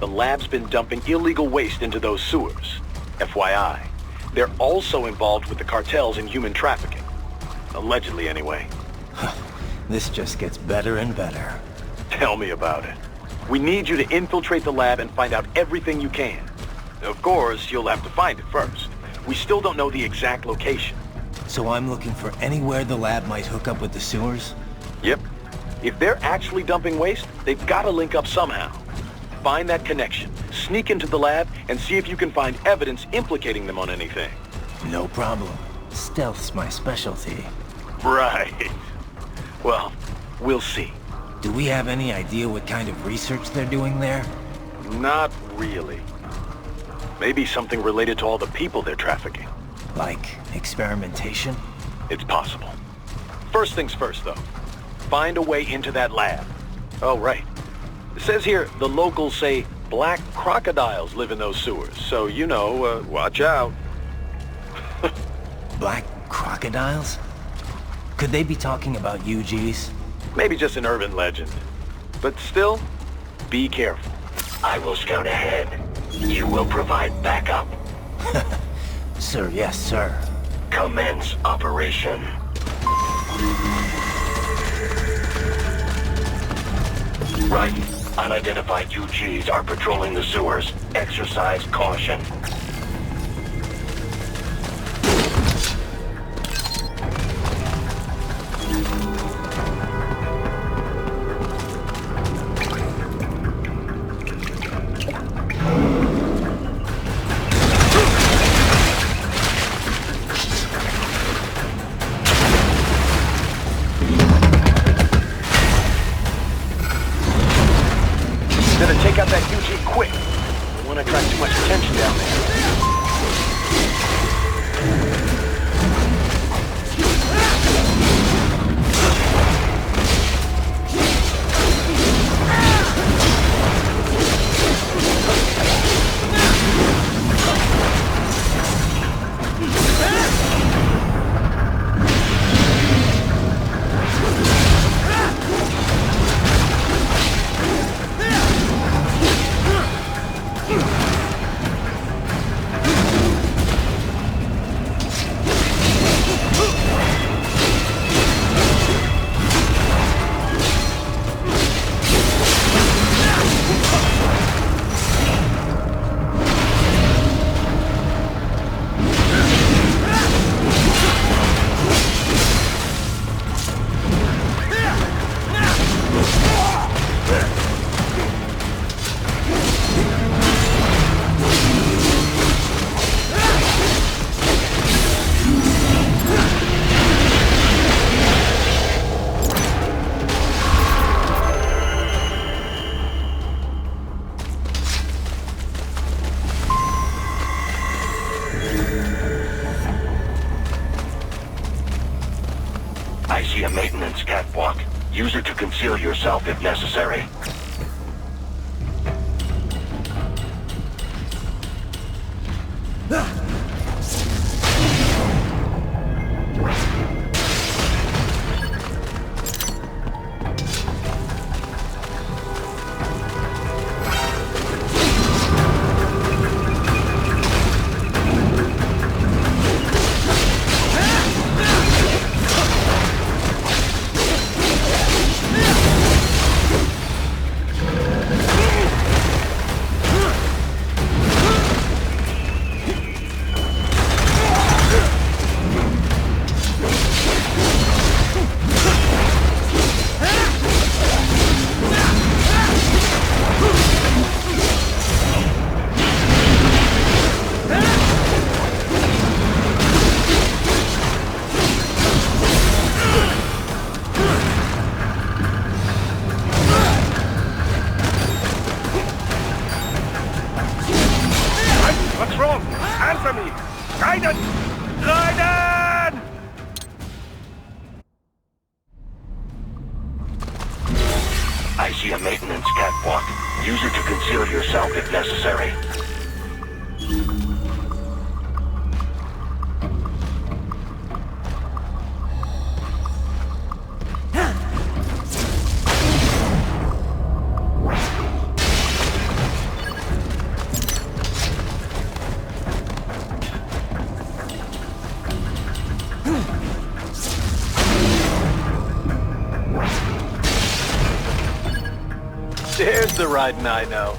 the lab's been dumping illegal waste into those sewers. FYI, they're also involved with the cartels in human trafficking. Allegedly, anyway. This just gets better and better. Tell me about it. We need you to infiltrate the lab and find out everything you can. Of course, you'll have to find it first. We still don't know the exact location. So I'm looking for anywhere the lab might hook up with the sewers? Yep. If they're actually dumping waste, they've got to link up somehow. Find that connection, sneak into the lab, and see if you can find evidence implicating them on anything. No problem. Stealth's my specialty. Right. Well, we'll see. Do we have any idea what kind of research they're doing there? Not really. Maybe something related to all the people they're trafficking. Like experimentation? It's possible. First things first, though. Find a way into that lab. Oh, right. It says here the locals say black crocodiles live in those sewers, so, you know, watch out. Black crocodiles? Could they be talking about UGs? Maybe just an urban legend. But still, be careful. I will scout ahead. You will provide backup. Sir, yes, sir. Commence operation. Right. Unidentified UGs are patrolling the sewers. Exercise caution. Better take out that UG quick. Don't want to attract too much attention down there. I see a maintenance catwalk. Use it to conceal yourself if necessary. What's wrong? Answer me! Raiden! Raiden! I see a maintenance catwalk. Use it to conceal yourself if necessary. the Raiden I know.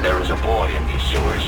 There is a boy in these sewers.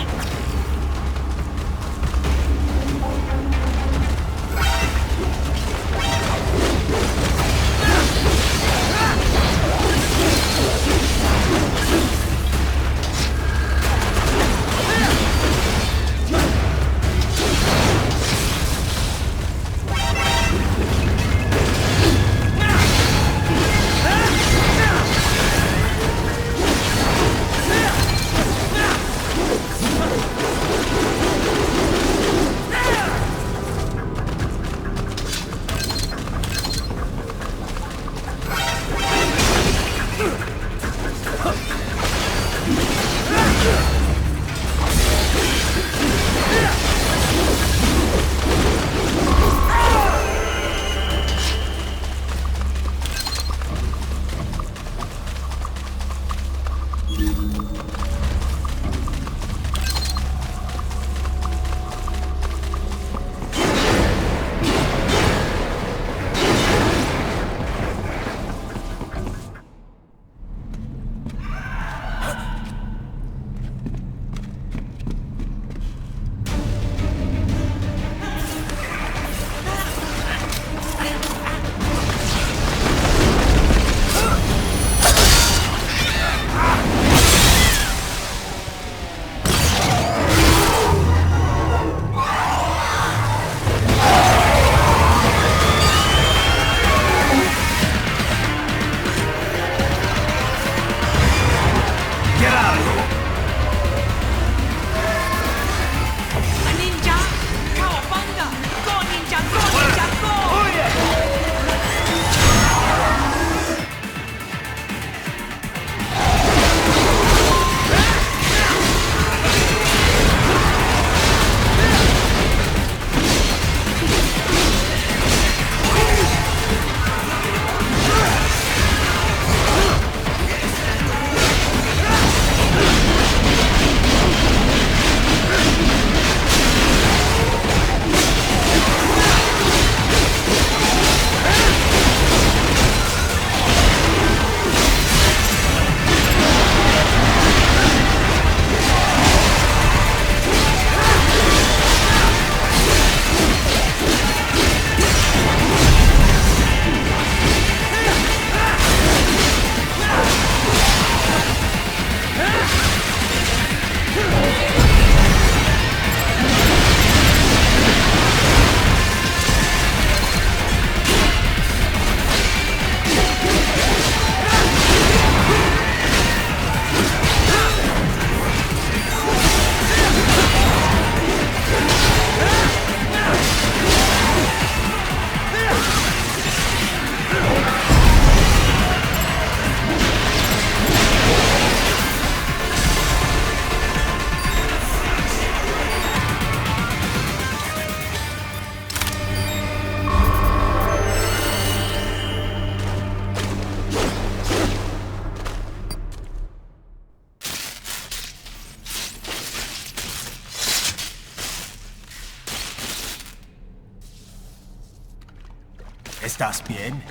¿Estás bien?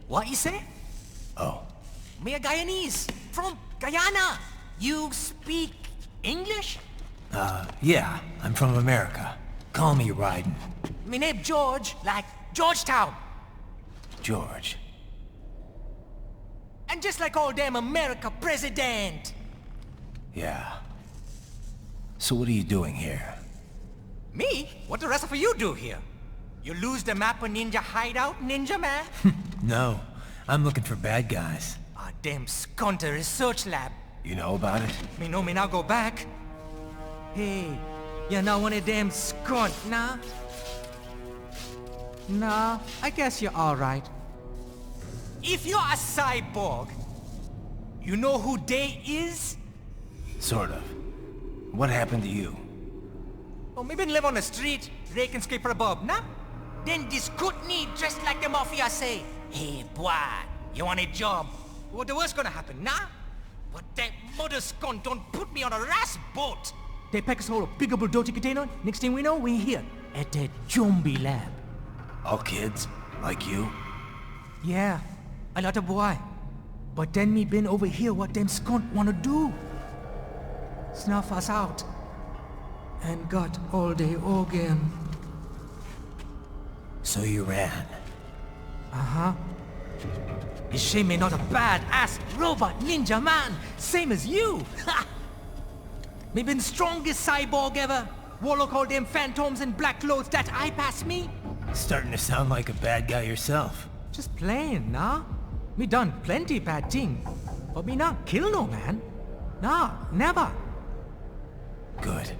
What you say? Oh. Me a Guyanese, from Guyana. You speak English? Yeah, I'm from America. Call me Raiden. Me name George, like Georgetown. George. And just like all damn America president. Yeah. So what are you doing here? Me? What the rest of you do here? You lose the map of Ninja hideout, Ninja man? No, I'm looking for bad guys. Damn Skunter research lab. You know about it? Me know me now go back. Hey, you're not one of them skunt, nah? Nah, I guess you're alright. If you're a cyborg, you know who they is? Sort of. What happened to you? Oh, me been live on the street, rake and scrape a bob, nah? Then this kootenai dressed like the mafia say, hey boy, you want a job? What the worst gonna happen, nah? But that mother scum don't put me on a ras boat. They pack us all a big bulldozer container. Next thing we know, we're here at that zombie lab. All kids? Like you? Yeah, a lot of boy. But then me been over here what them skunt wanna do. Snuff us out. And got all day organ. So you ran. Uh-huh. It's shame me not a bad-ass robot ninja man, same as you. Ha! Me been strongest cyborg ever. Warlock all them phantoms in black clothes that eye pass me. Starting to sound like a bad guy yourself. Just playing, nah? Me done plenty bad thing. But me not kill no man. Nah, never. Good.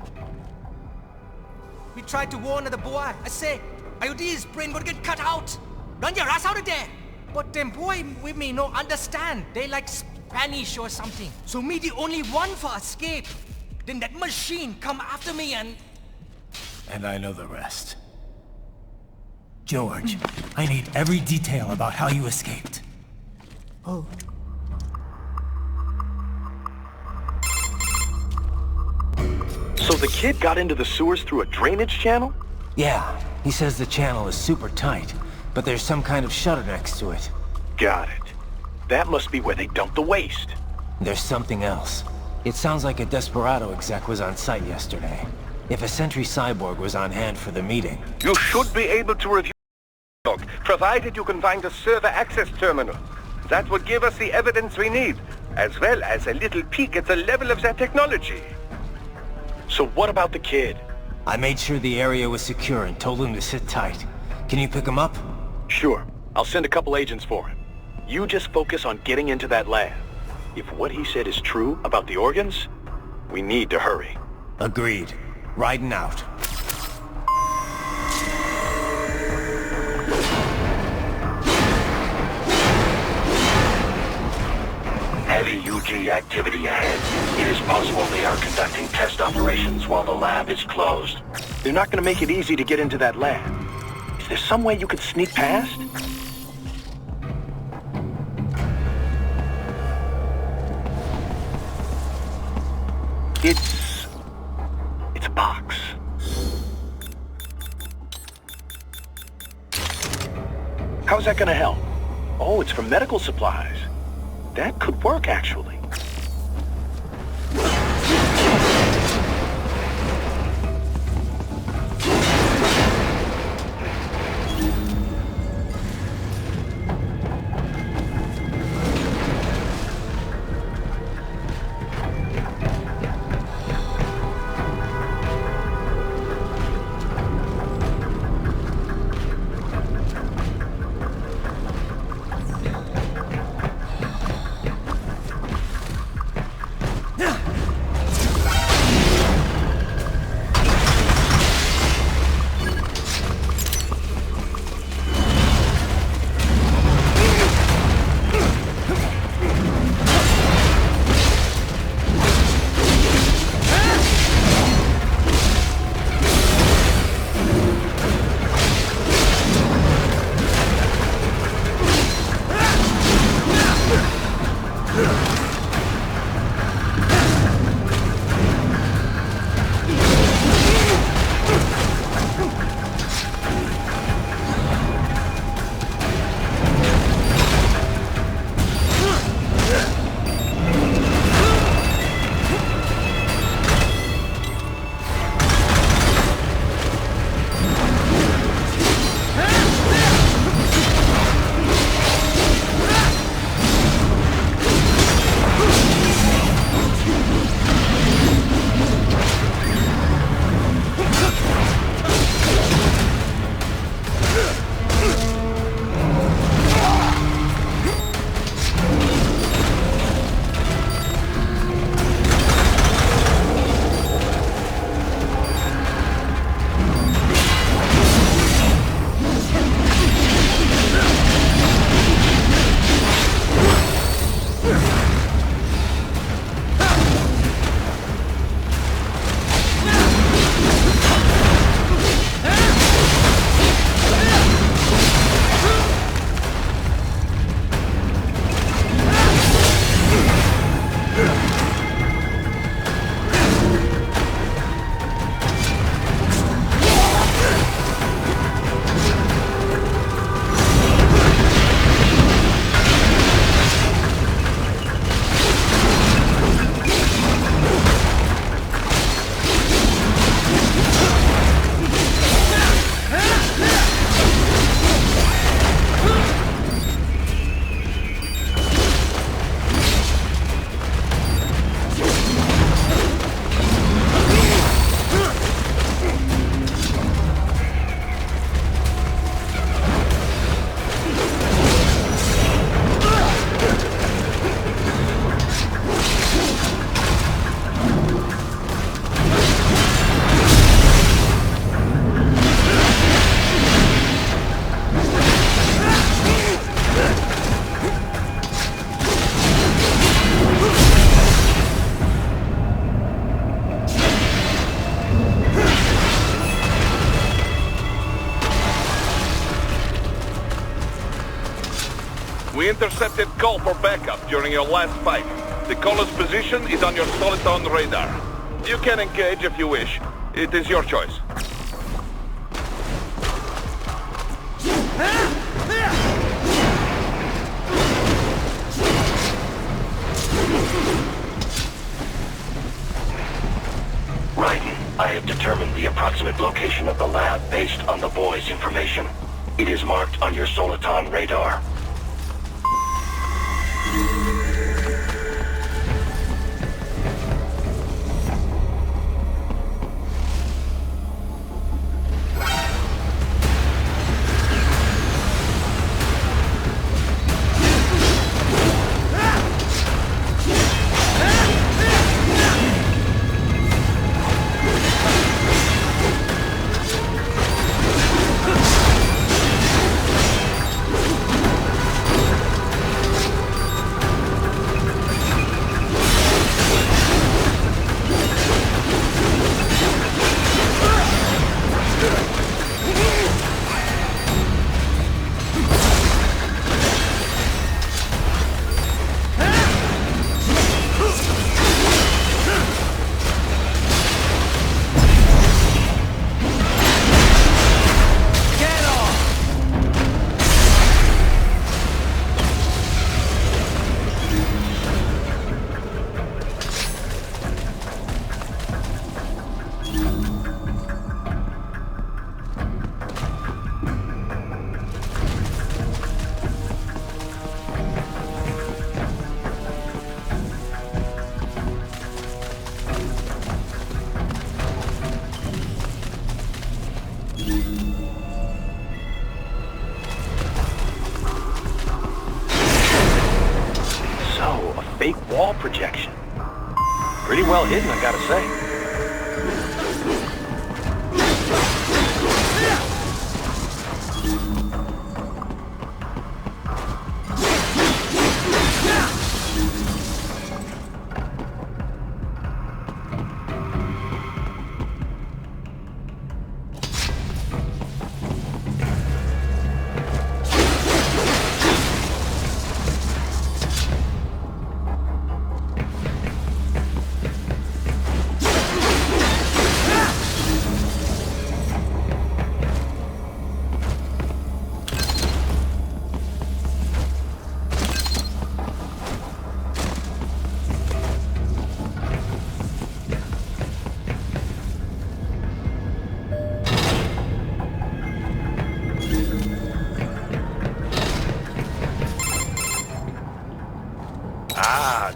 We tried to warn the boy. I say, IOD's brain gonna get cut out. Run your ass out of there. But them boy with me no understand. They like Spanish or something. So me the only one for escape. Then that machine come after me and... And I know the rest. George, I need every detail about how you escaped. Oh. So the kid got into the sewers through a drainage channel? Yeah, he says the channel is super tight, but there's some kind of shutter next to it. Got it. That must be where they dumped the waste. There's something else. It sounds like a Desperado exec was on site yesterday. If a Sentry Cyborg was on hand for the meeting. You should be able to review the log, provided you can find a server access terminal. That would give us the evidence we need, as well as a little peek at the level of their technology. So what about the kid? I made sure the area was secure and told him to sit tight. Can you pick him up? Sure. I'll send a couple agents for him. You just focus on getting into that lab. If what he said is true about the organs, we need to hurry. Agreed. Riding out. Heavy UG activity ahead. It is possible they are conducting test operations while the lab is closed. They're not going to make it easy to get into that lab. Is there some way you could sneak past? It's a box. How's that gonna help? Oh, it's for medical supplies. That could work, actually. We intercepted call for backup during your last fight. The caller's position is on your Soliton radar. You can engage if you wish. It is your choice. Raiden, I have determined the approximate location of the lab based on the boy's information. It is marked on your Soliton radar. Fake wall projection. Pretty well hidden, I gotta say.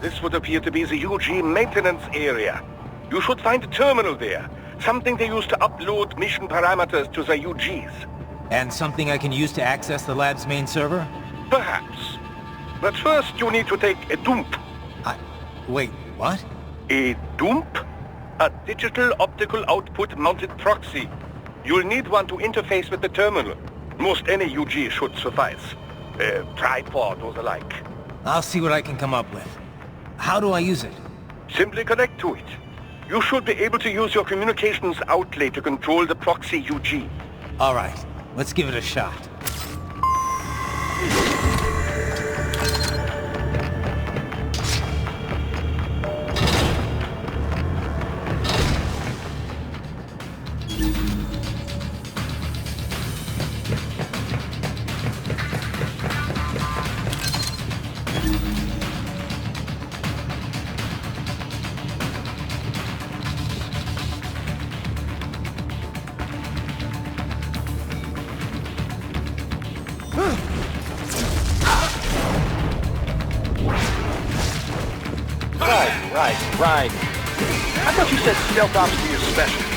This would appear to be the UG maintenance area. You should find a terminal there. Something they use to upload mission parameters to the UGs. And something I can use to access the lab's main server? Perhaps. But first you need to take a dump. Wait, what? A dump? A digital optical output mounted proxy. You'll need one to interface with the terminal. Most any UG should suffice. A tripod or the like. I'll see what I can come up with. How do I use it? Simply connect to it. You should be able to use your communications outlay to control the proxy UG. All right, let's give it a shot. Right. I thought you said stealth ops were your specialty.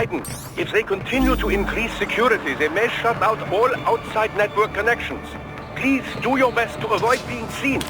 Raiden, if they continue to increase security, they may shut out all outside network connections. Please do your best to avoid being seen.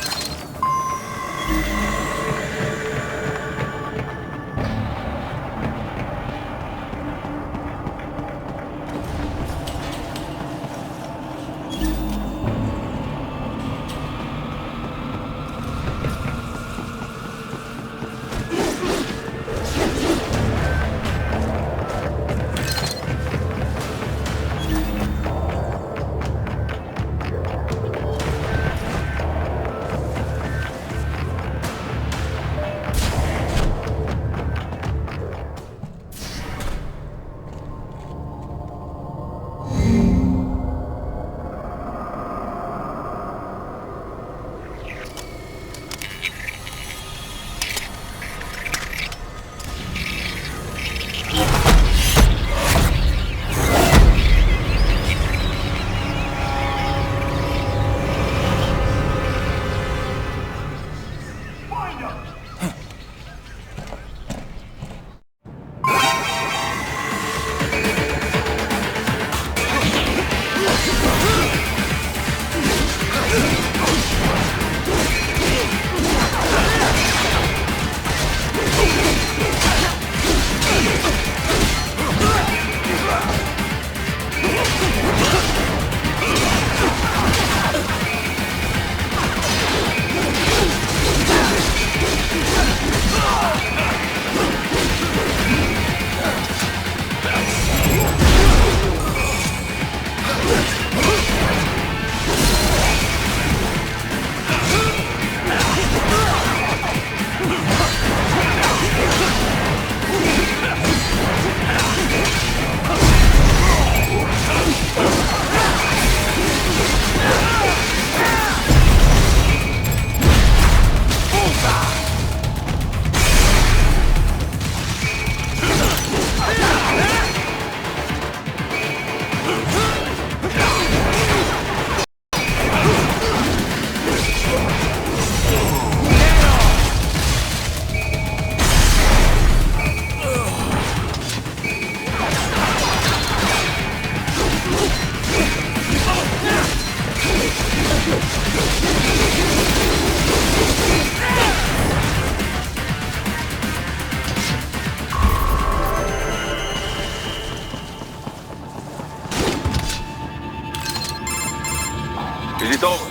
Is it over?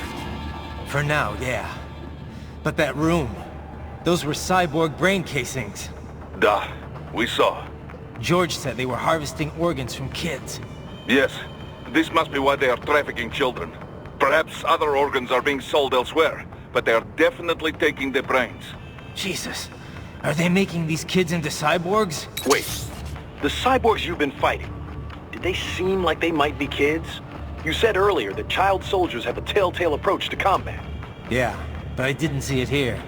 For now, yeah. But that room, those were cyborg brain casings. Duh, we saw. George said they were harvesting organs from kids. Yes, this must be why they are trafficking children. Perhaps other organs are being sold elsewhere, but they are definitely taking the brains. Jesus, are they making these kids into cyborgs? Wait, the cyborgs you've been fighting, did they seem like they might be kids? You said earlier that child soldiers have a telltale approach to combat. Yeah, but I didn't see it here.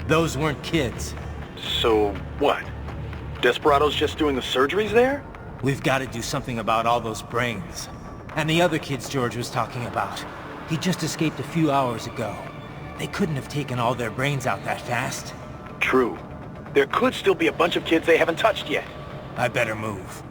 Those weren't kids. So, what? Desperado's just doing the surgeries there? We've got to do something about all those brains. And the other kids George was talking about. He just escaped a few hours ago. They couldn't have taken all their brains out that fast. True. There could still be a bunch of kids they haven't touched yet. I better move.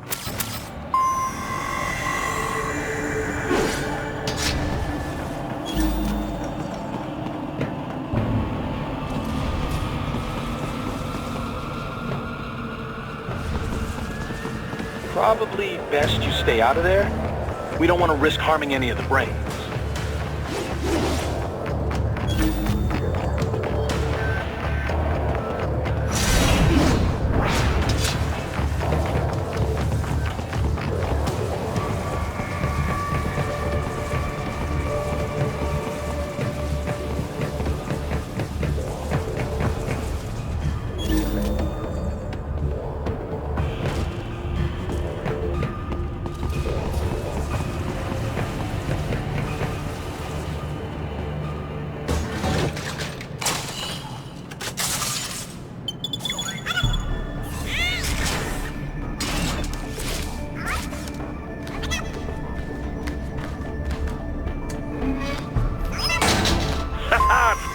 Probably best you stay out of there. We don't want to risk harming any of the brains.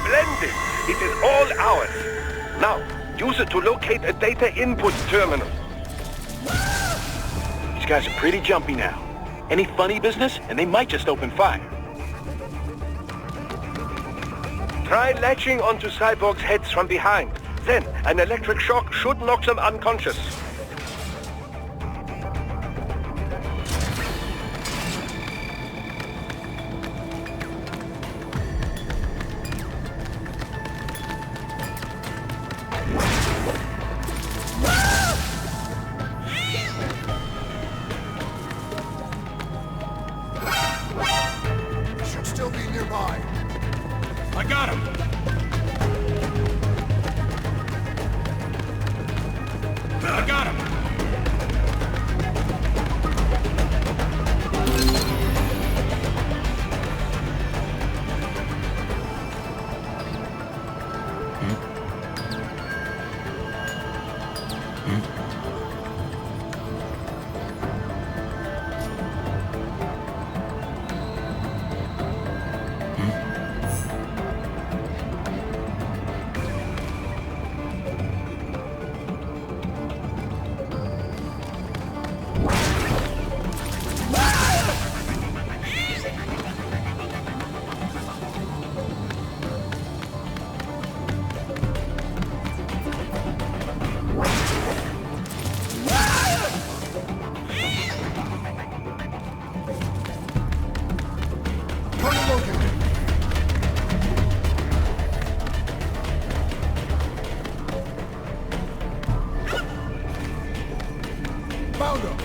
Splendid! It is all ours. Now, use it to locate a data input terminal. guys are pretty jumpy now. Any funny business, and they might just open fire. Try latching onto cyborgs' heads from behind. Then, an electric shock should knock them unconscious. Should still be nearby. I got him! I got him! Found him!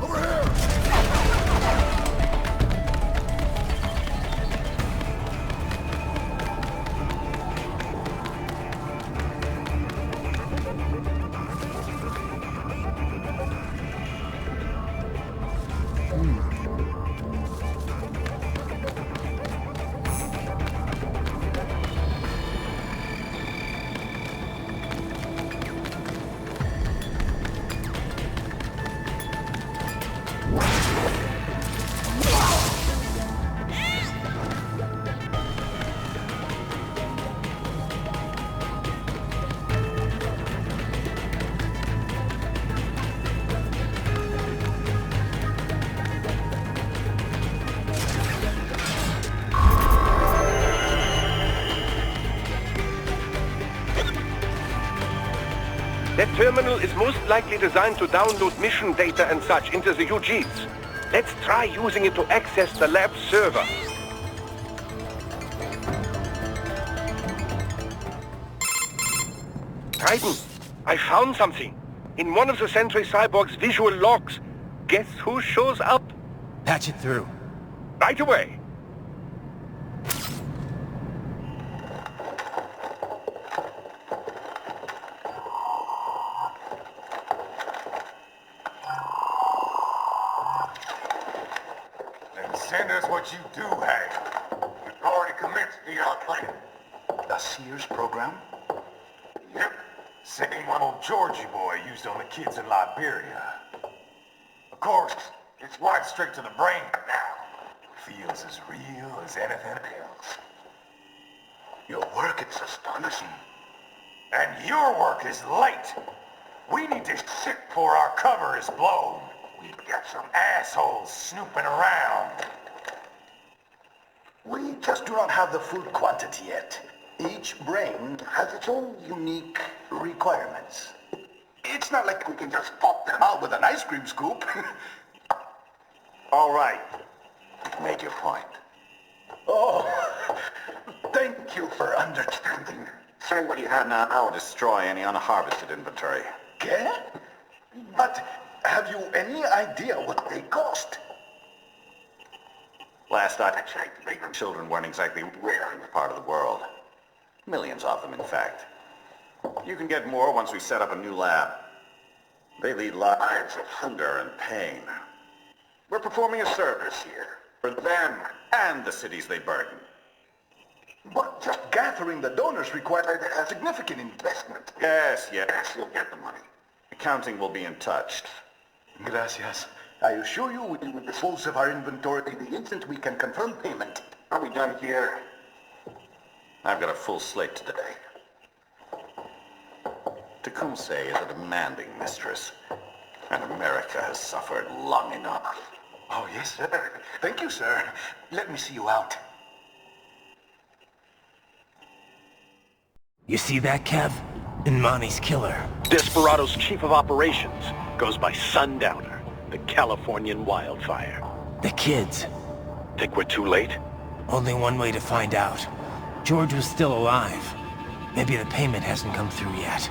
Over here! That terminal is most likely designed to download mission data and such into the UGs. Let's try using it to access the lab server. Titan, I found something. In one of the Sentry Cyborg's visual logs. Guess who shows up? Patch it through. Right away. Then send us what you do have. We've already commenced the plan. The Sears program? Yep. Same one old Georgie boy used on the kids in Liberia. Of course, it's wide straight to the brain now. Feels as real as anything else. Your work is astonishing. And your work is late. We need this shit before our cover is blown. We've got some assholes snooping around. We just do not have the full quantity yet. Each brain has its own unique requirements. It's not like we can just pop them out with an ice cream scoop. All right. Make your point. Oh, thank you for understanding. Say what you have now, or destroy any unharvested inventory. Okay? But have you any idea what they cost? Last I checked, the children weren't exactly rare in this part of the world. Millions of them, in fact. You can get more once we set up a new lab. They lead lives of hunger and pain. We're performing a service here, for them and the cities they burden. But just gathering the donors required a significant investment. Yes, you'll get the money. Accounting will be in touch. Gracias. I assure you we will dispose of our inventory the instant we can confirm payment. Are we done here? I've got a full slate today. Tecumseh is a demanding mistress, and America has suffered long enough. Oh, yes, sir. Thank you, sir. Let me see you out. You see that, Kev? Imani's killer. Desperado's chief of operations goes by Sundowner, the Californian wildfire. The kids. Think we're too late? Only one way to find out. George was still alive. Maybe the payment hasn't come through yet.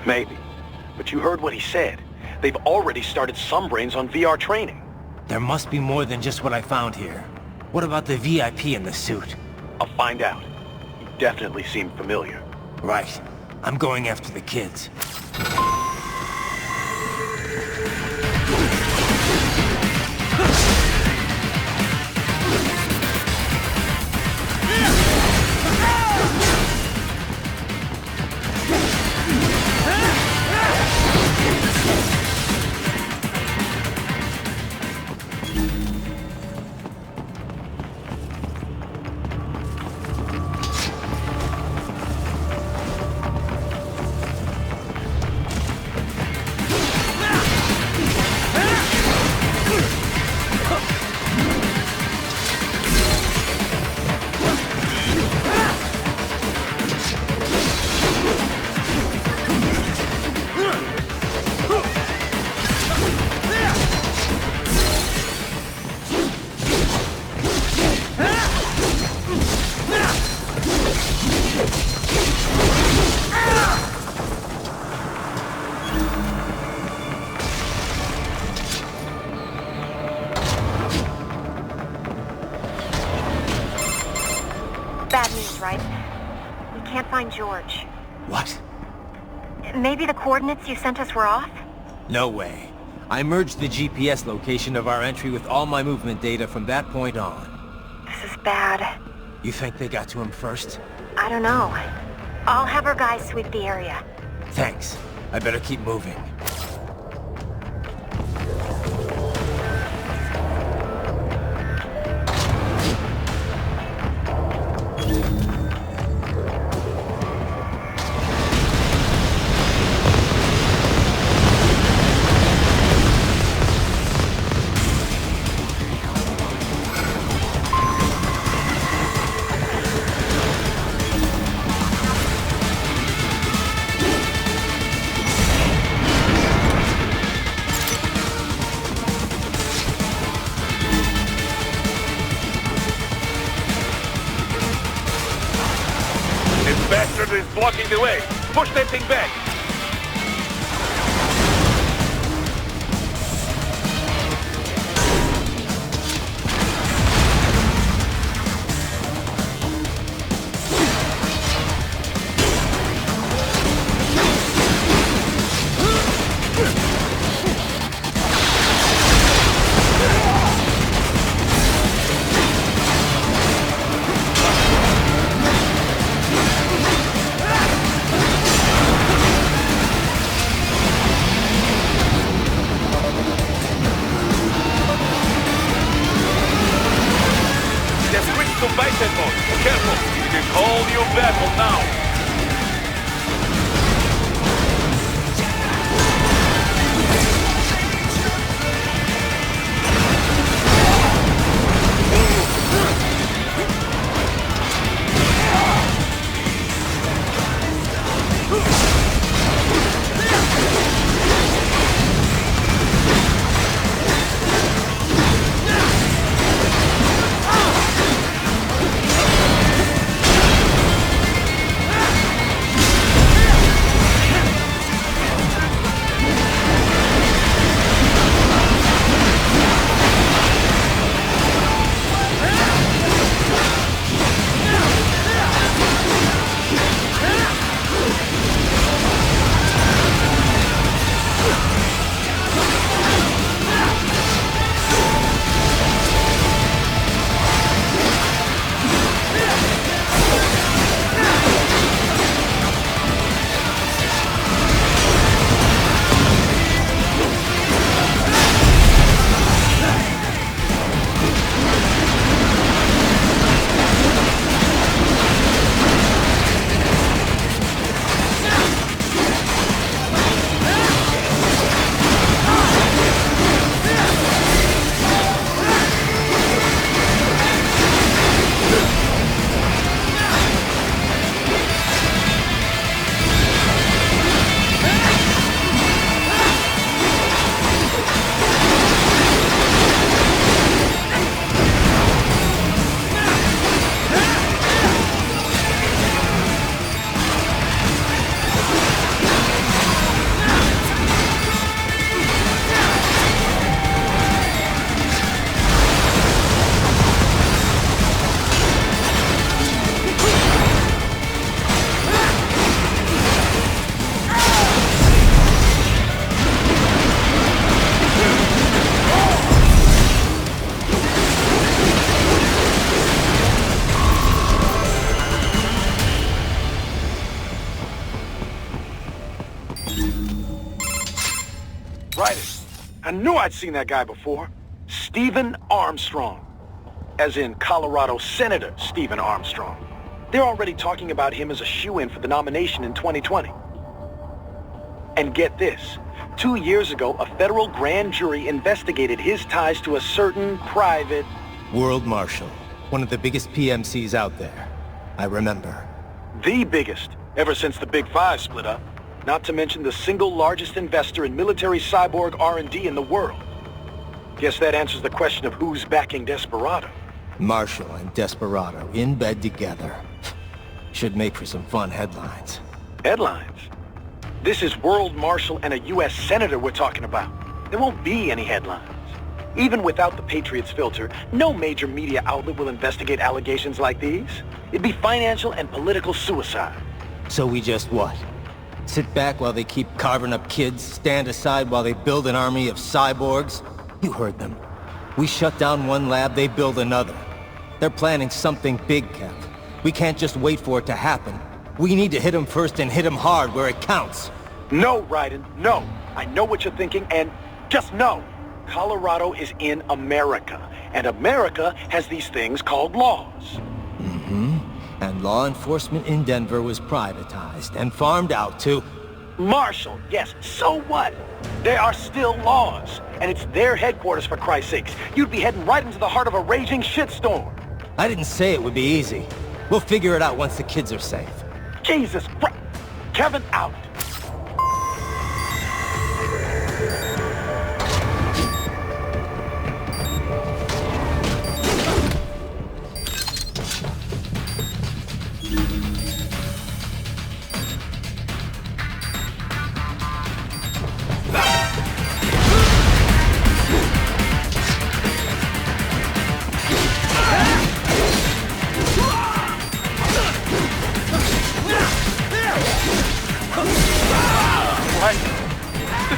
Maybe. But you heard what he said. They've already started some brains on VR training. There must be more than just what I found here. What about the VIP in the suit? I'll find out. He definitely seemed familiar. Right. I'm going after the kids. Bad news, right? We can't find George. What? Maybe the coordinates you sent us were off? No way. I merged the GPS location of our entry with all my movement data from that point on. This is bad. You think they got to him first? I don't know. I'll have our guys sweep the area. Thanks. I better keep moving. Bastard is blocking the way. Push that thing back. Careful! It is all your battle now! knew I'd seen that guy before. Stephen Armstrong. As in Colorado Senator Stephen Armstrong. They're already talking about him as a shoo-in for the nomination in 2020. And get this. 2 years ago, a federal grand jury investigated his ties to a certain private... World Marshal. One of the biggest PMCs out there. I remember. The biggest, ever since the Big Five split up. Not to mention the single largest investor in military cyborg R&D in the world. Guess that answers the question of who's backing Desperado. Marshall and Desperado in bed together. Should make for some fun headlines. Headlines? This is World Marshal and a U.S. Senator we're talking about. There won't be any headlines. Even without the Patriots filter, no major media outlet will investigate allegations like these. It'd be financial and political suicide. So we just what? Sit back while they keep carving up kids, stand aside while they build an army of cyborgs? You heard them. We shut down one lab, they build another. They're planning something big, Kev. We can't just wait for it to happen. We need to hit them first and hit them hard where it counts. No, Raiden, no. I know what you're thinking, and just know. Colorado is in America, and America has these things called laws. Mm-hmm. And law enforcement in Denver was privatized and farmed out to... Marshall, yes, so what? There are still laws, and it's their headquarters, for Christ's sakes. You'd be heading right into the heart of a raging shitstorm. I didn't say it would be easy. We'll figure it out once the kids are safe. Jesus Christ. Kevin out.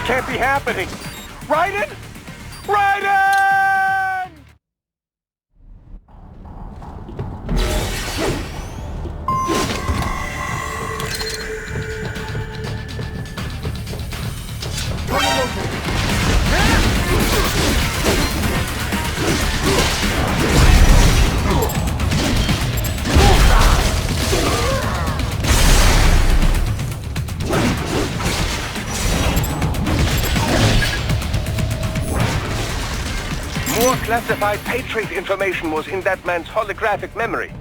Can't be happening. Raiden? Raiden! More classified Patriot information was in that man's holographic memory.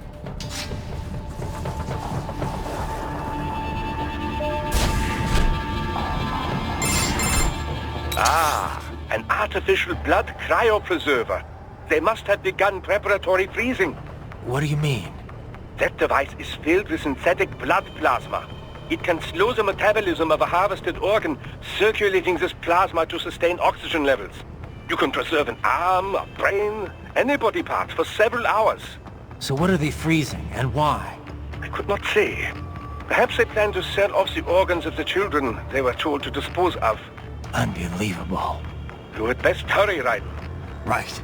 Ah, an artificial blood cryopreserver. They must have begun preparatory freezing. What do you mean? That device is filled with synthetic blood plasma. It can slow the metabolism of a harvested organ, circulating this plasma to sustain oxygen levels. You can preserve an arm, a brain, any body part for several hours. So what are they freezing, and why? I could not say. Perhaps they plan to sell off the organs of the children they were told to dispose of. Unbelievable. You had best hurry, Raiden. Right.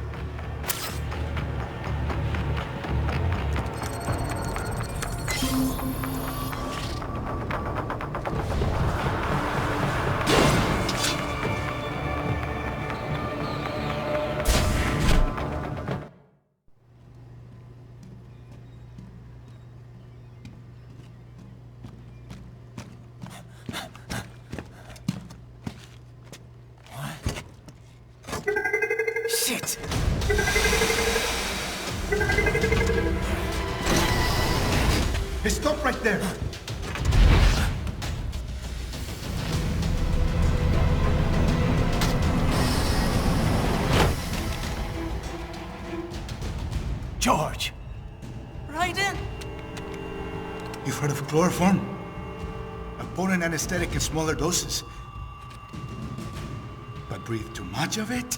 Shit! Hey, stop right there! George! Raiden! You've heard of chloroform? A potent anesthetic in smaller doses. But breathe too much of it?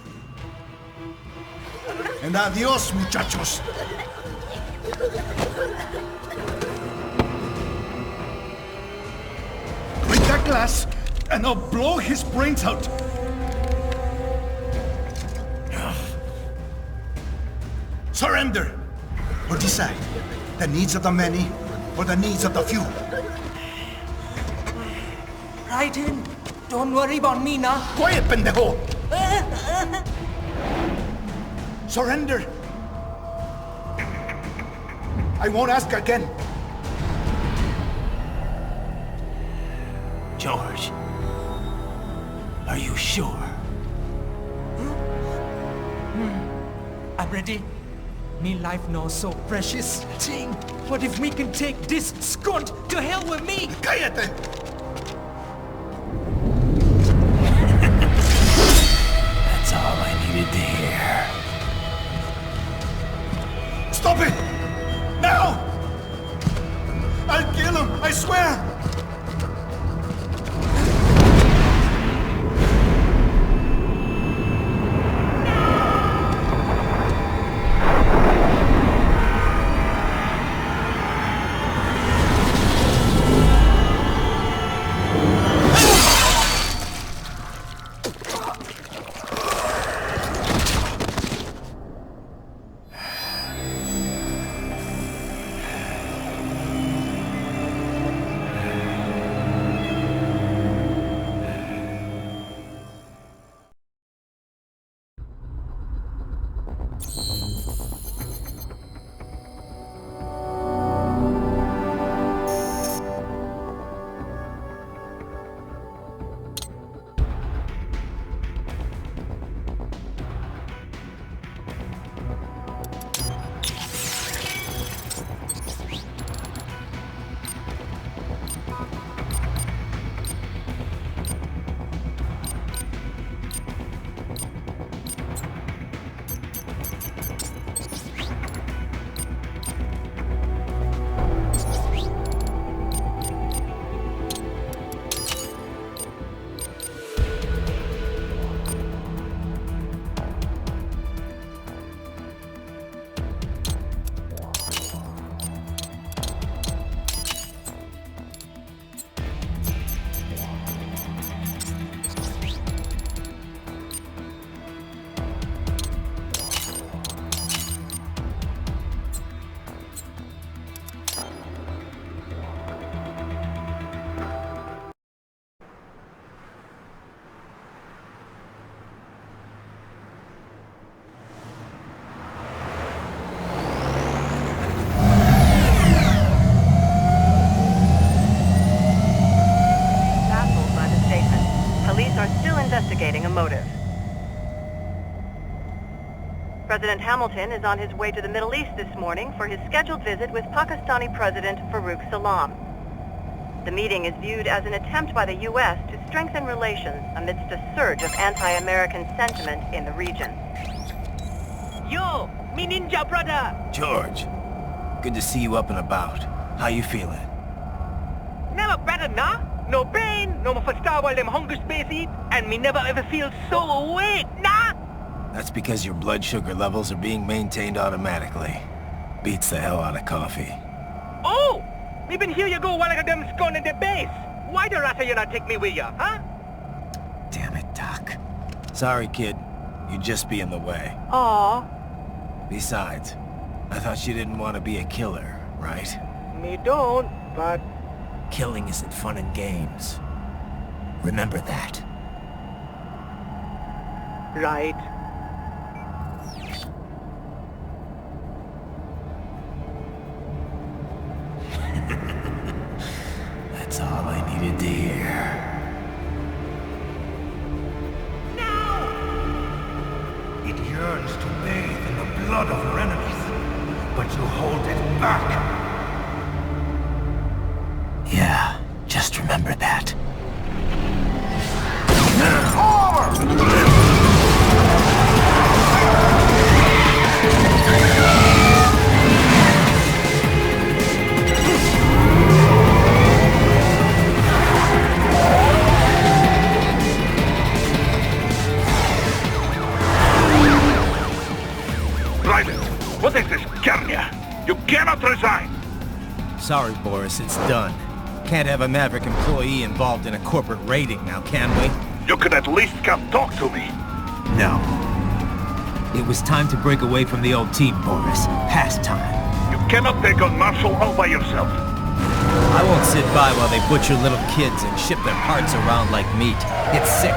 And adios, muchachos! Break that glass, and I'll blow his brains out! Surrender! Or decide, the needs of the many, or the needs of the few. Raiden, don't worry about me now. Quiet, pendejo! Surrender! I won't ask again. George, are you sure? I'm ready. Me life now so precious. Ting, what if we can take this skunt to hell with me? Cállate! That's all I needed to hear. Stop it! Now! I'll kill him, I swear! Investigating a motive. President Hamilton is on his way to the Middle East this morning for his scheduled visit with Pakistani President Farouk Salam. The meeting is viewed as an attempt by the U.S. to strengthen relations amidst a surge of anti-American sentiment in the region. Yo, me ninja brother! George, good to see you up and about. How you feeling? Never better, nah? No pain, no more star while them hunger space eat, and me never ever feel so awake, nah? That's because your blood sugar levels are being maintained automatically. Beats the hell out of coffee. Oh! Me been here you go while I got them scone in the base. Why the rata you not take me with ya, huh? Damn it, Doc. Sorry, kid. You'd just be in the way. Aw. Besides, I thought you didn't want to be a killer, right? Me don't, but... Killing isn't fun and games. Remember that. Right. That's all I needed to hear. Now! It yearns to bathe in the blood of your enemies, but you hold it back. Yeah, just remember that. Private, what is this, Garnia? You cannot resign! Sorry, Boris, it's done. Can't have a Maverick employee involved in a corporate raiding now, can we? You could at least come talk to me. No. It was time to break away from the old team, Boris. Past time. You cannot take on Marshall all by yourself. I won't sit by while they butcher little kids and ship their parts around like meat. It's sick.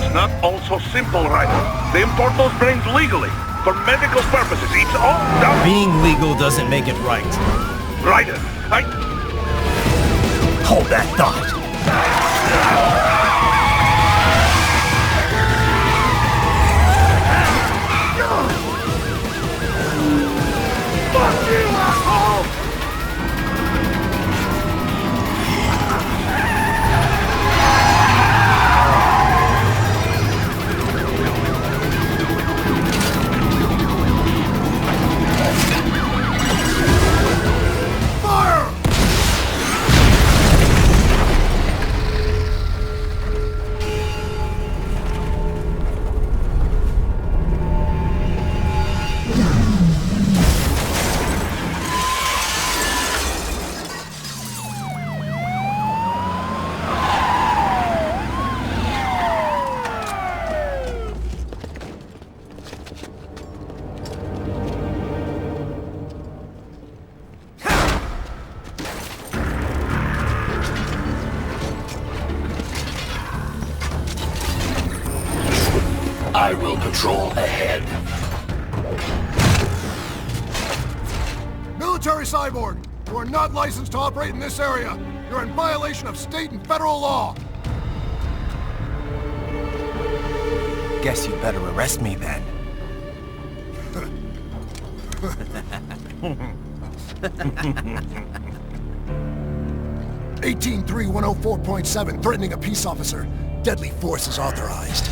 It's not all so simple, Ryder. They import those brains legally, for medical purposes. It's all done. Being legal doesn't make it right. Ryder, Hold that thought. Fuck you, asshole! I will patrol ahead. Military cyborg, you are not licensed to operate in this area. You're in violation of state and federal law. Guess you better arrest me then. 18.3.104.7, threatening a peace officer. Deadly force is authorized.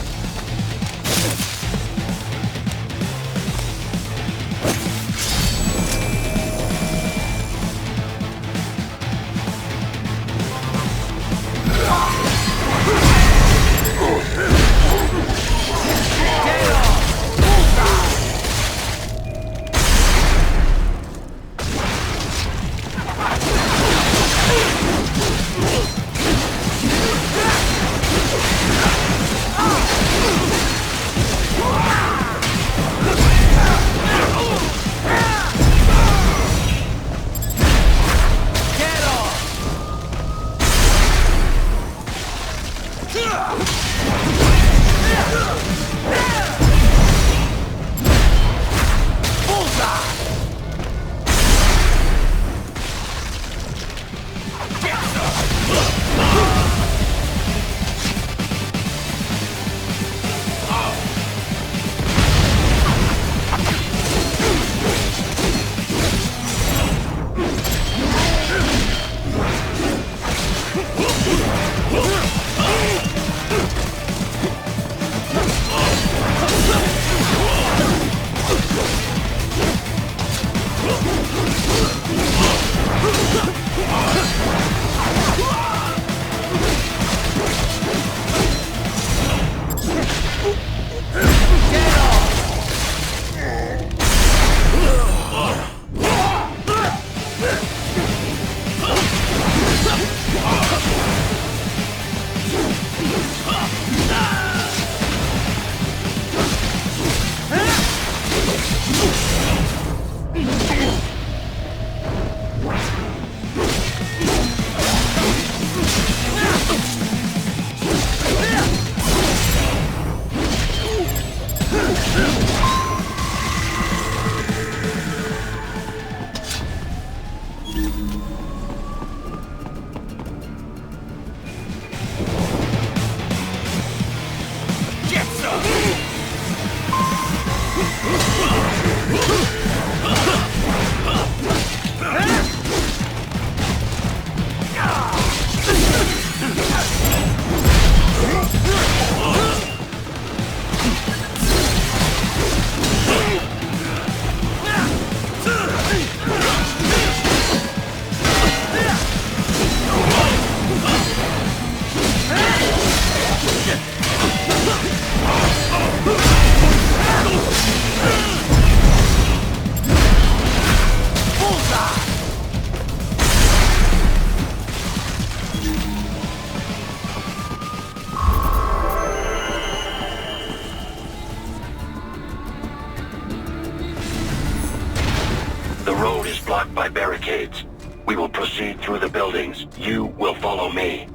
The road is blocked by barricades. We will proceed through the buildings. You will follow me.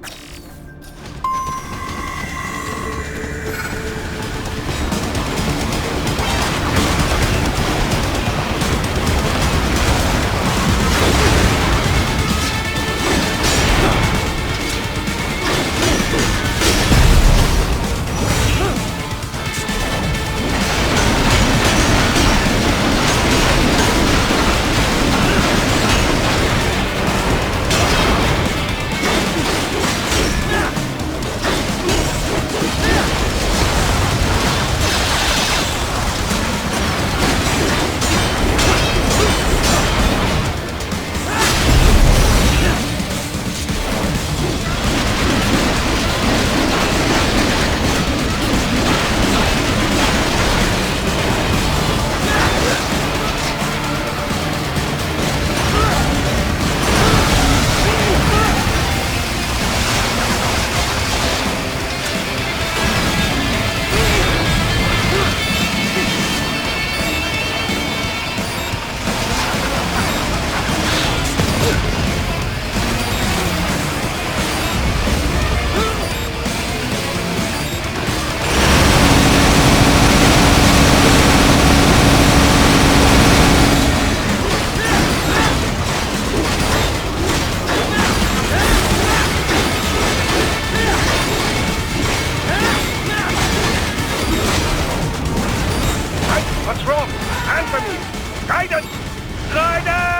What's wrong? Answer me! Guidance! Guidance!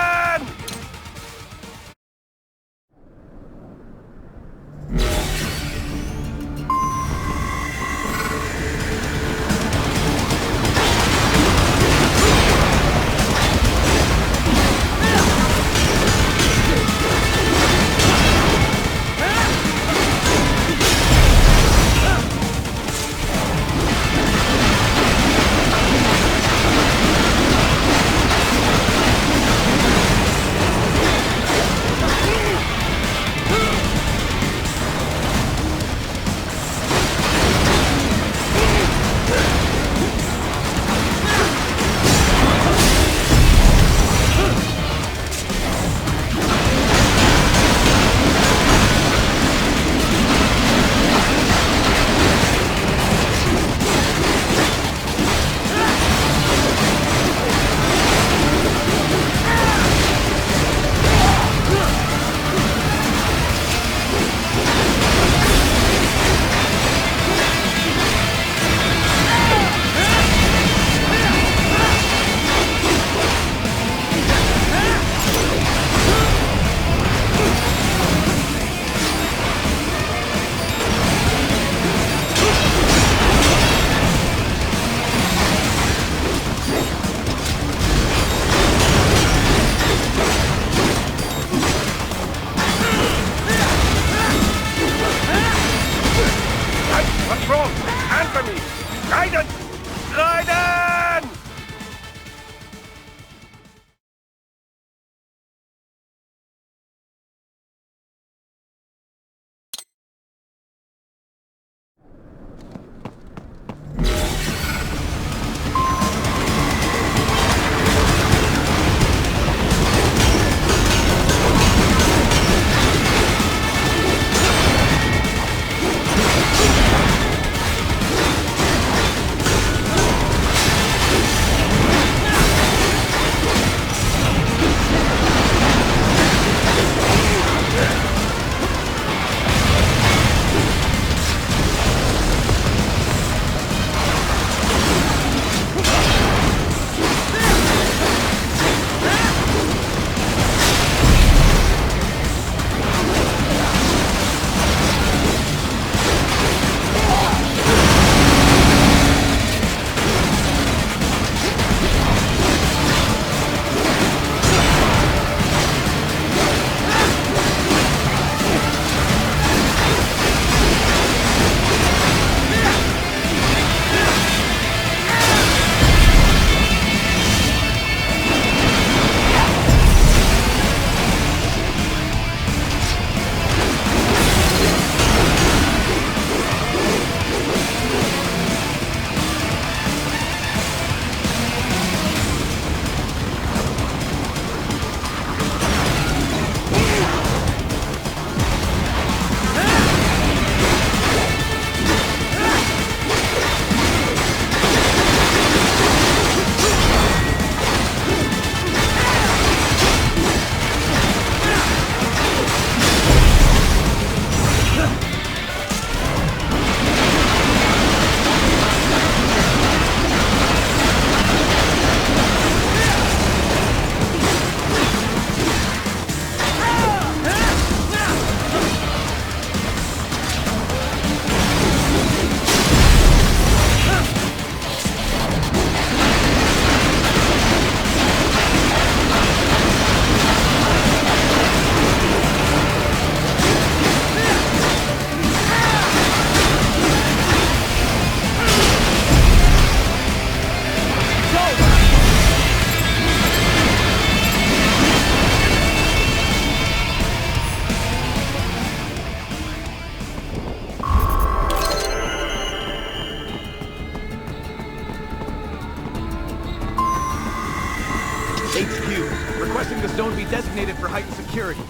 the zone be designated for heightened security.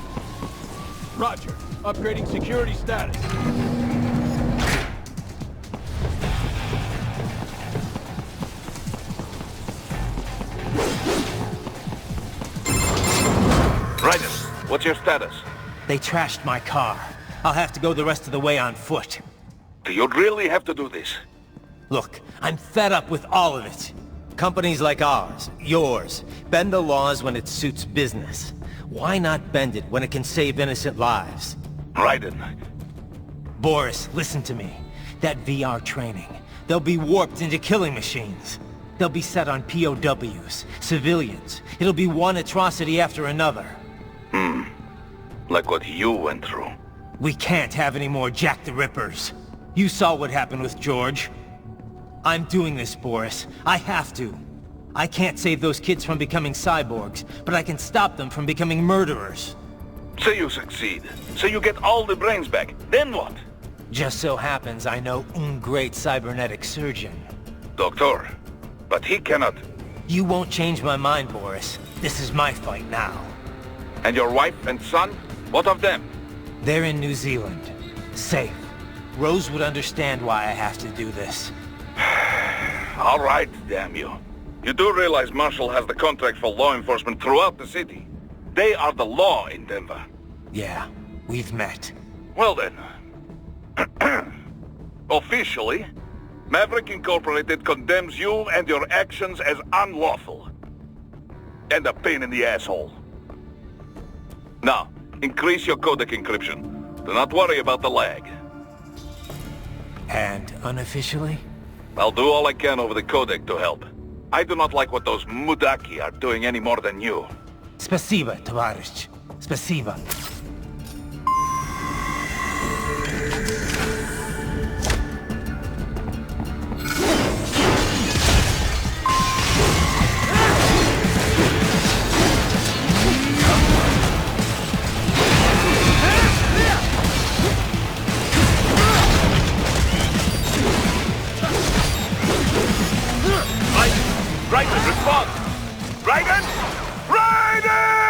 Roger. Upgrading security status. Ryder, what's your status? They trashed my car. I'll have to go the rest of the way on foot. Do you really have to do this? Look, I'm fed up with all of it. Companies like ours, yours, bend the laws when it suits business. Why not bend it when it can save innocent lives? Ryder. Boris, listen to me. That VR training, they'll be warped into killing machines. They'll be set on POWs, civilians. It'll be one atrocity after another. Like what you went through. We can't have any more Jack the Rippers. You saw what happened with George. I'm doing this, Boris. I have to. I can't save those kids from becoming cyborgs, but I can stop them from becoming murderers. Say you succeed. Say you get all the brains back. Then what? Just so happens I know un great cybernetic surgeon. Doctor. But he cannot. You won't change my mind, Boris. This is my fight now. And your wife and son? What of them? They're in New Zealand. Safe. Rose would understand why I have to do this. All right, damn you. You do realize Marshall has the contract for law enforcement throughout the city. They are the law in Denver. Yeah, we've met. Well then. Officially, Maverick Incorporated condemns you and your actions as unlawful. And a pain in the asshole. Now, increase your codec encryption. Do not worry about the lag. And unofficially? I'll do all I can over the codec to help. I do not like what those mudaki are doing any more than you. Спасибо, товарищ. Спасибо. Raiden, respond! Raiden! Raiden!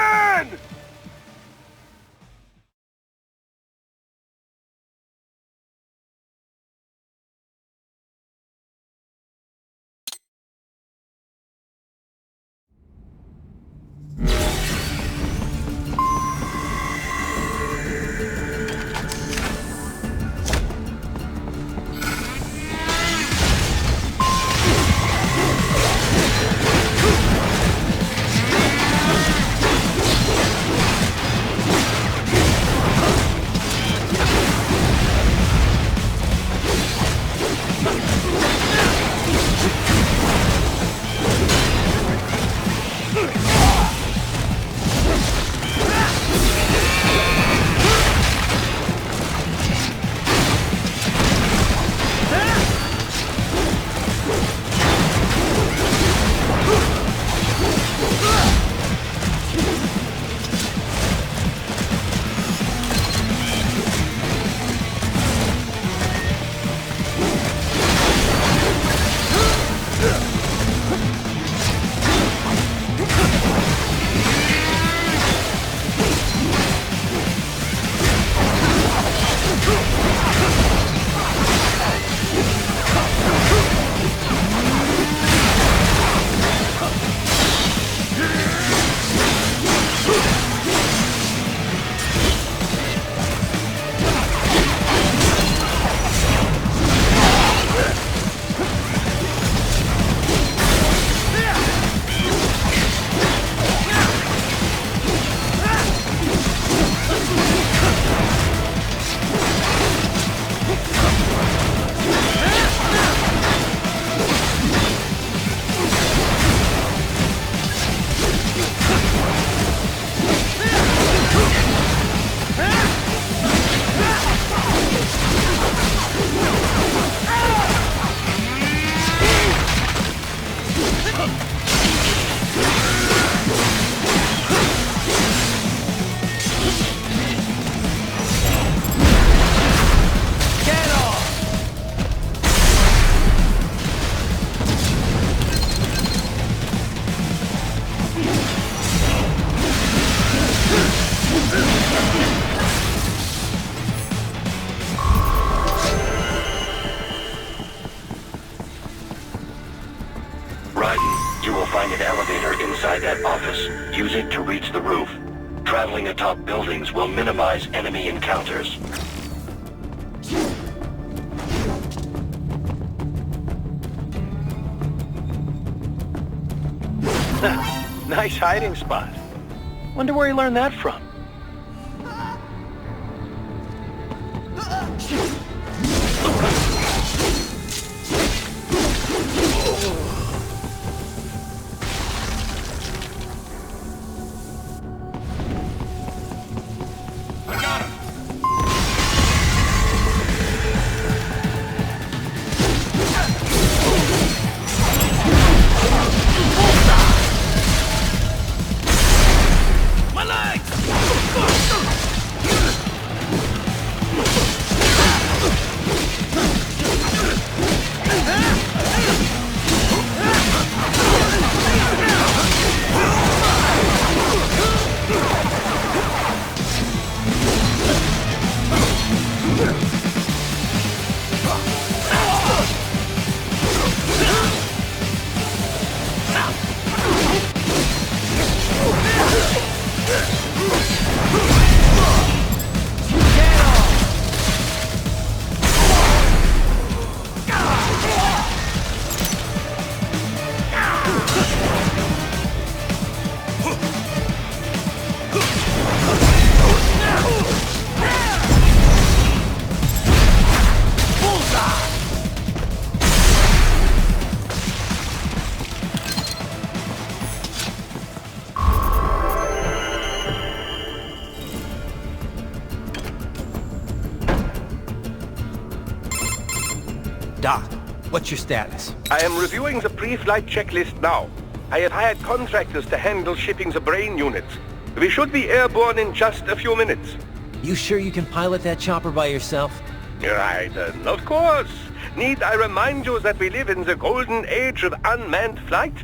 Raiden, you will find an elevator inside that office. Use it to reach the roof. Traveling atop buildings will minimize enemy encounters. Nice hiding spot. Wonder where he learned that from. Doc, what's your status? I am reviewing the pre-flight checklist now. I have hired contractors to handle shipping the brain units. We should be airborne in just a few minutes. You sure you can pilot that chopper by yourself? Raiden, of course. Need I remind you that we live in the golden age of unmanned flight?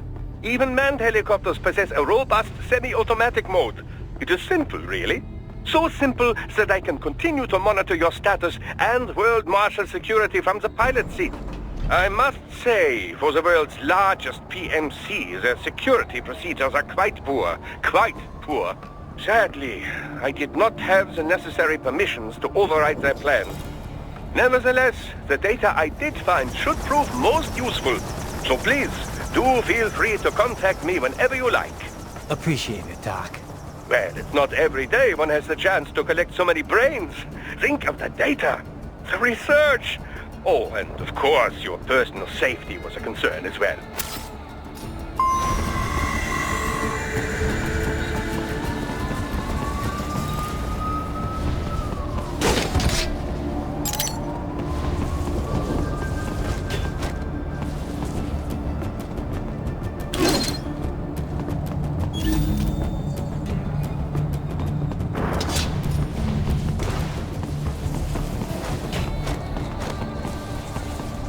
Even manned helicopters possess a robust semi-automatic mode. It is simple, really. So simple that I can continue to monitor your status and World Marshal security from the pilot seat. I must say, for the world's largest PMC, their security procedures are quite poor. Quite poor. Sadly, I did not have the necessary permissions to override their plans. Nevertheless, the data I did find should prove most useful. So please, do feel free to contact me whenever you like. Appreciate it, Doc. Well, it's not every day one has the chance to collect so many brains. Think of the data, the research. Oh, and of course, your personal safety was a concern as well.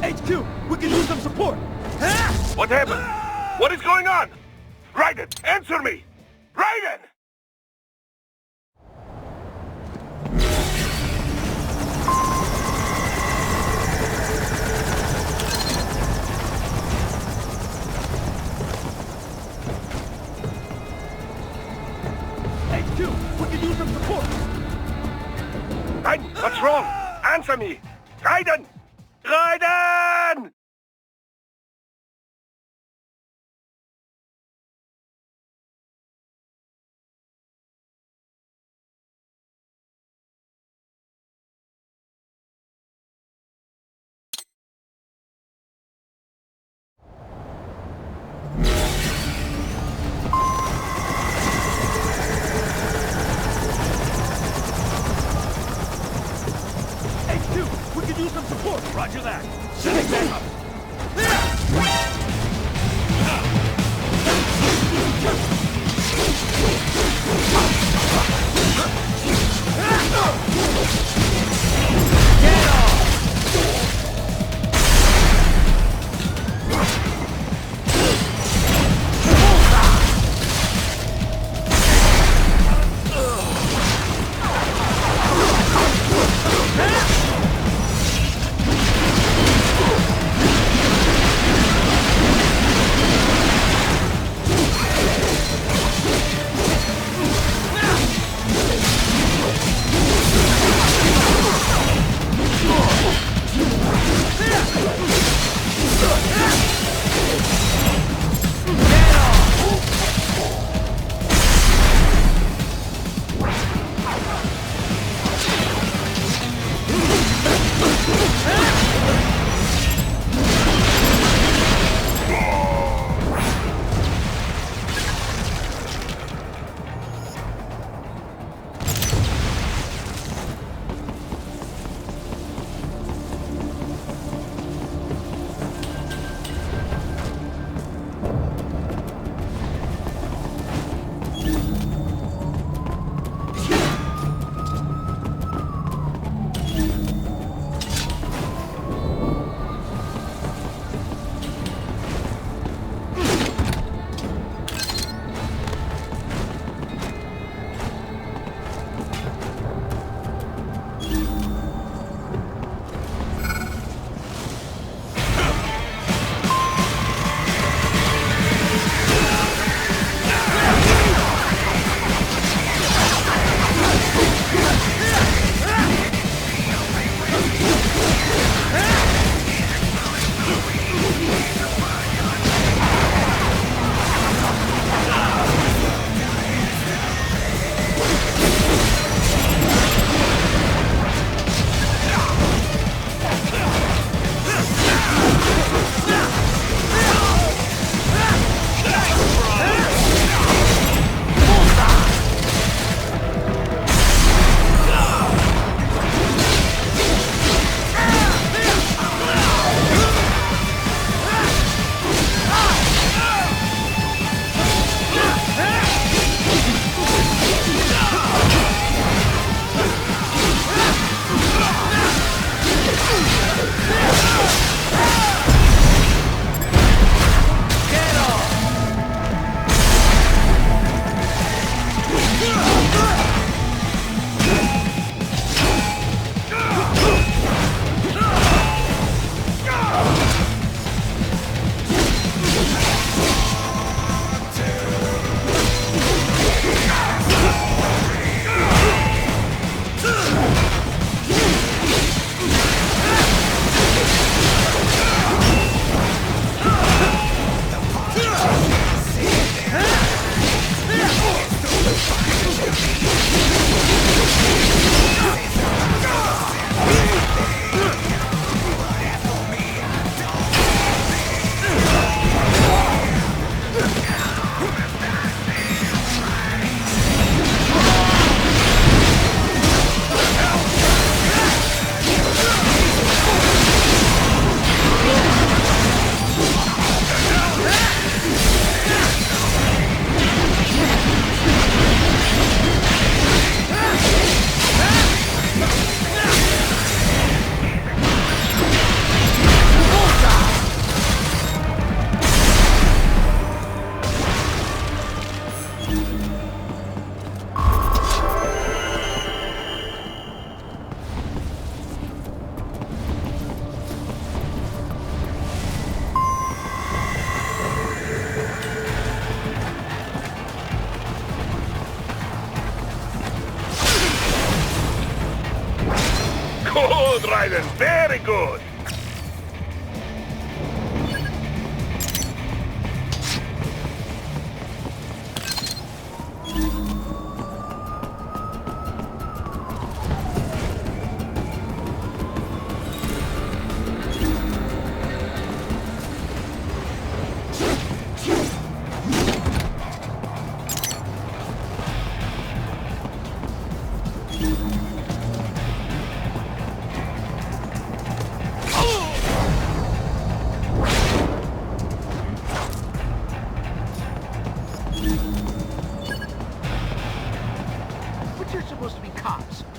HQ, we can use some support. What happened? What is going on? Raiden, answer me! Raiden! HQ, we can use some support. Raiden, what's wrong? Answer me! Raiden! Raiden! HQ, we can use some support. Roger that. Setting back up. driving. Very good.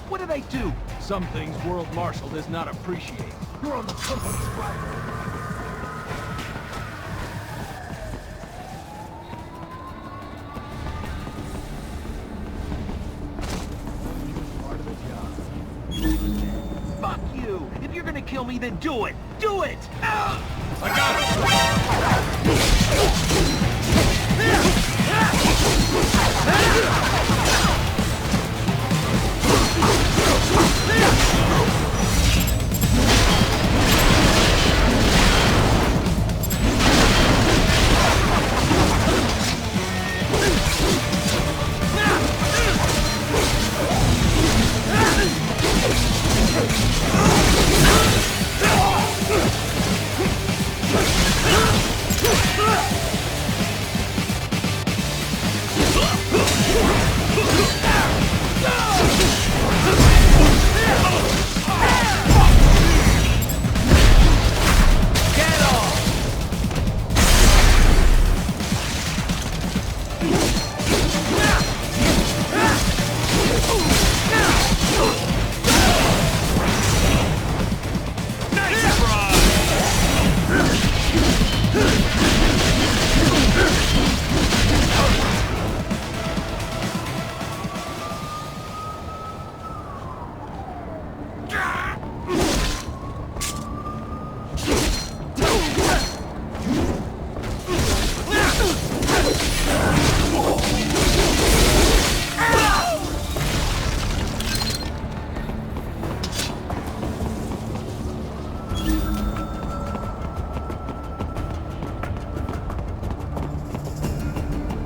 What do they do? Some things World Marshal does not appreciate. You're on the company's right. Part of the job. Fuck you! If you're gonna kill me, then do it! Do it! I got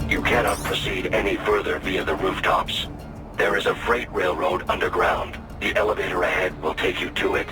You cannot proceed any further via the rooftops. There is a freight railroad underground. The elevator ahead will take you to it.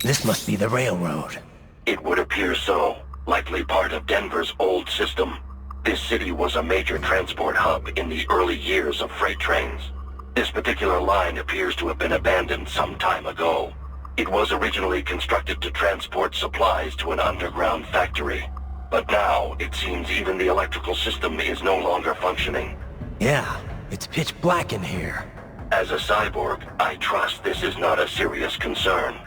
This must be the railroad. It would appear so. Likely part of Denver's old system. This city was a major transport hub in the early years of freight trains. This particular line appears to have been abandoned some time ago. It was originally constructed to transport supplies to an underground factory. But now, it seems even the electrical system is no longer functioning. Yeah, it's pitch black in here. As a cyborg, I trust this is not a serious concern.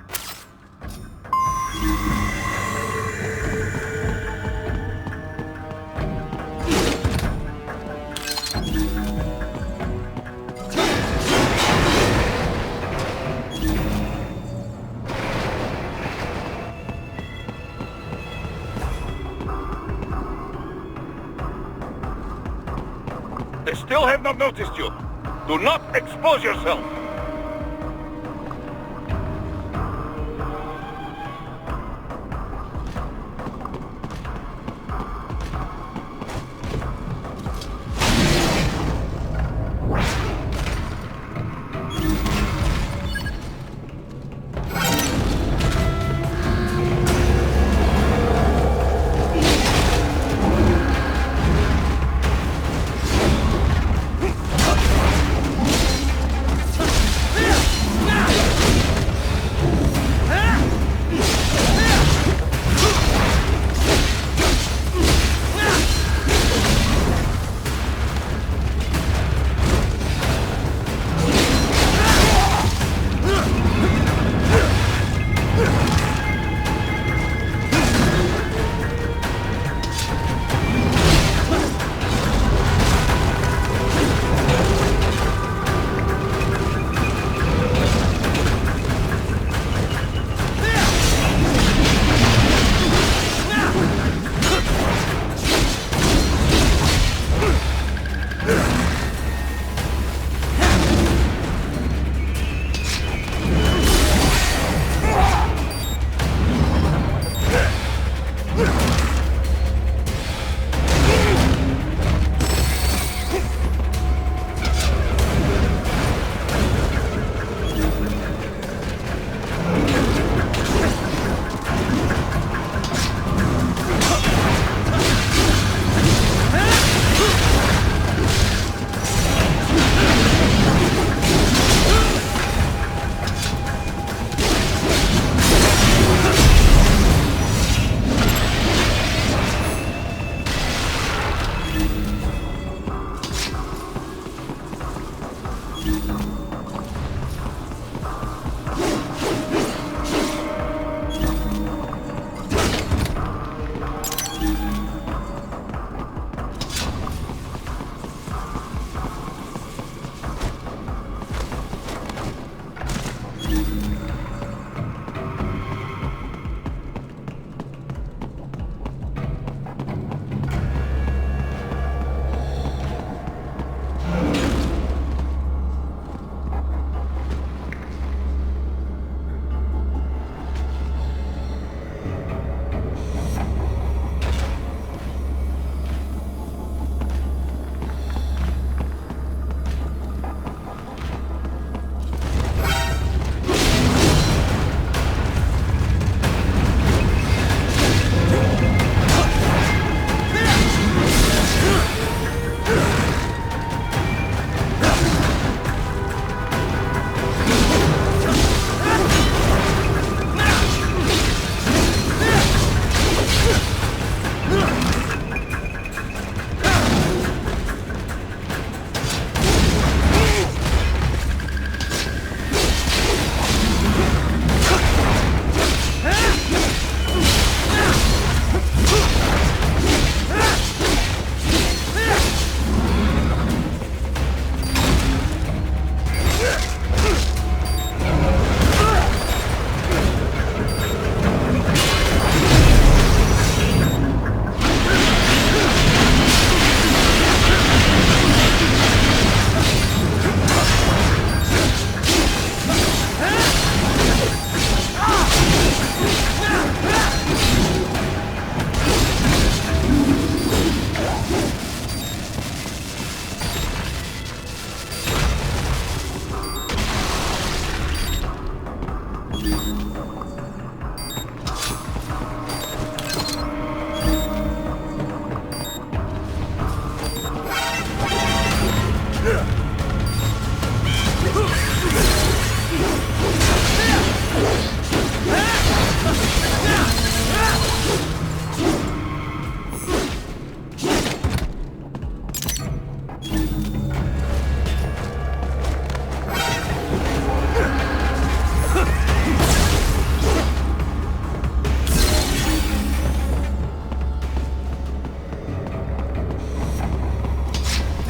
They still have not noticed you. Do not expose yourself.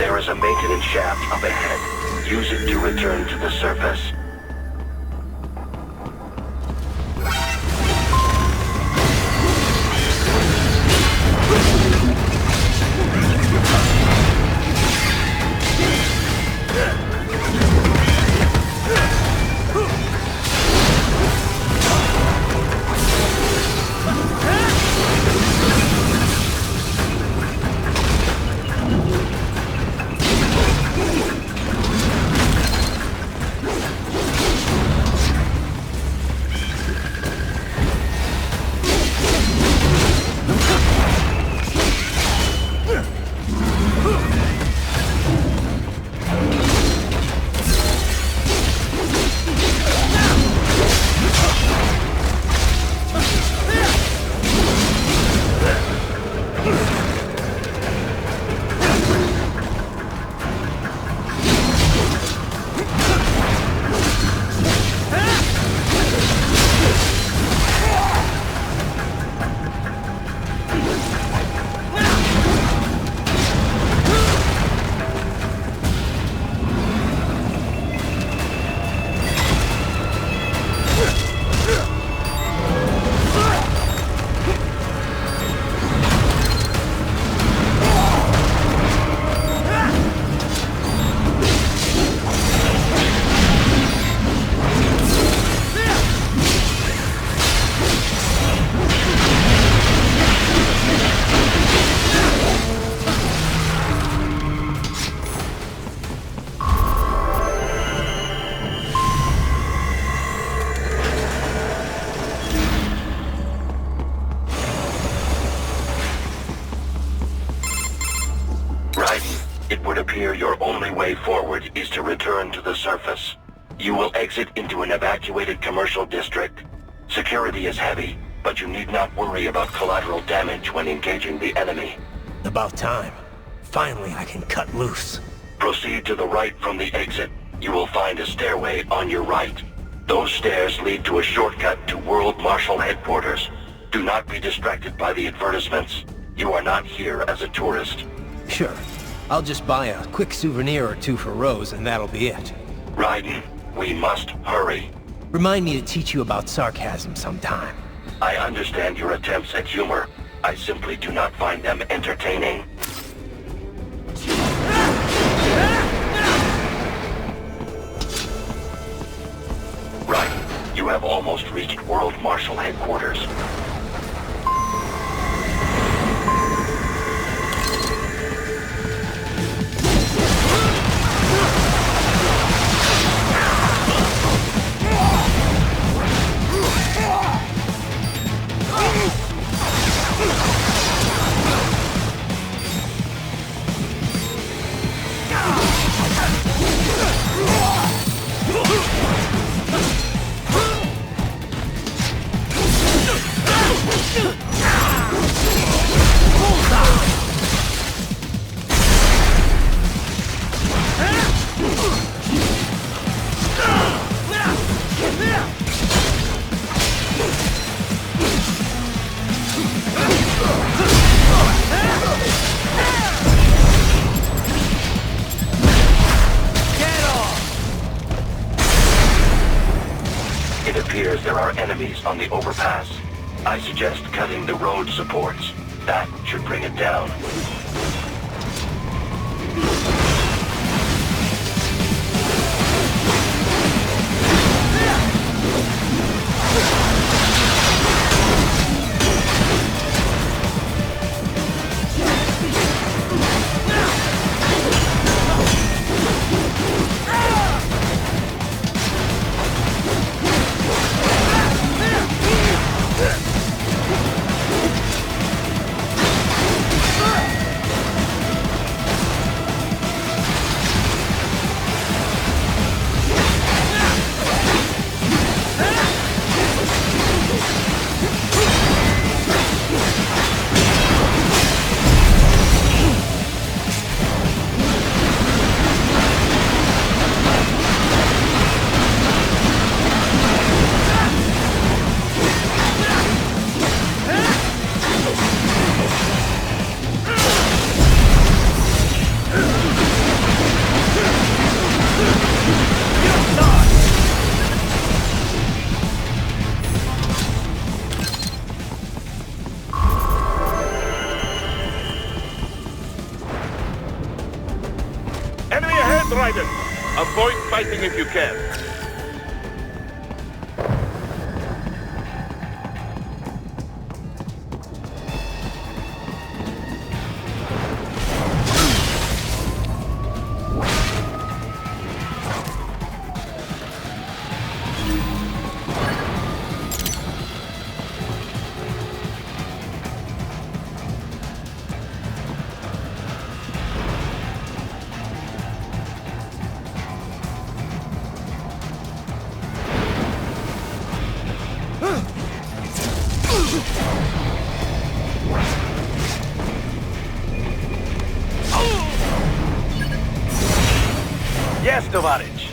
There is a maintenance shaft up ahead. Use it to return to the surface. It would appear your only way forward is to return to the surface. You will exit into an evacuated commercial district. Security is heavy, but you need not worry about collateral damage when engaging the enemy. About time. Finally, I can cut loose. Proceed to the right from the exit. You will find a stairway on your right. Those stairs lead to a shortcut to World Marshal Headquarters. Do not be distracted by the advertisements. You are not here as a tourist. Sure. I'll just buy a quick souvenir or two for Rose, and that'll be it. Raiden, we must hurry. Remind me to teach you about sarcasm sometime. I understand your attempts at humor. I simply do not find them entertaining. Raiden, you have almost reached World Marshal Headquarters. It appears there are enemies on the overpass. I suggest cutting the road supports. That should bring it down. driving. Avoid fighting if you can. Yes, Tovarich.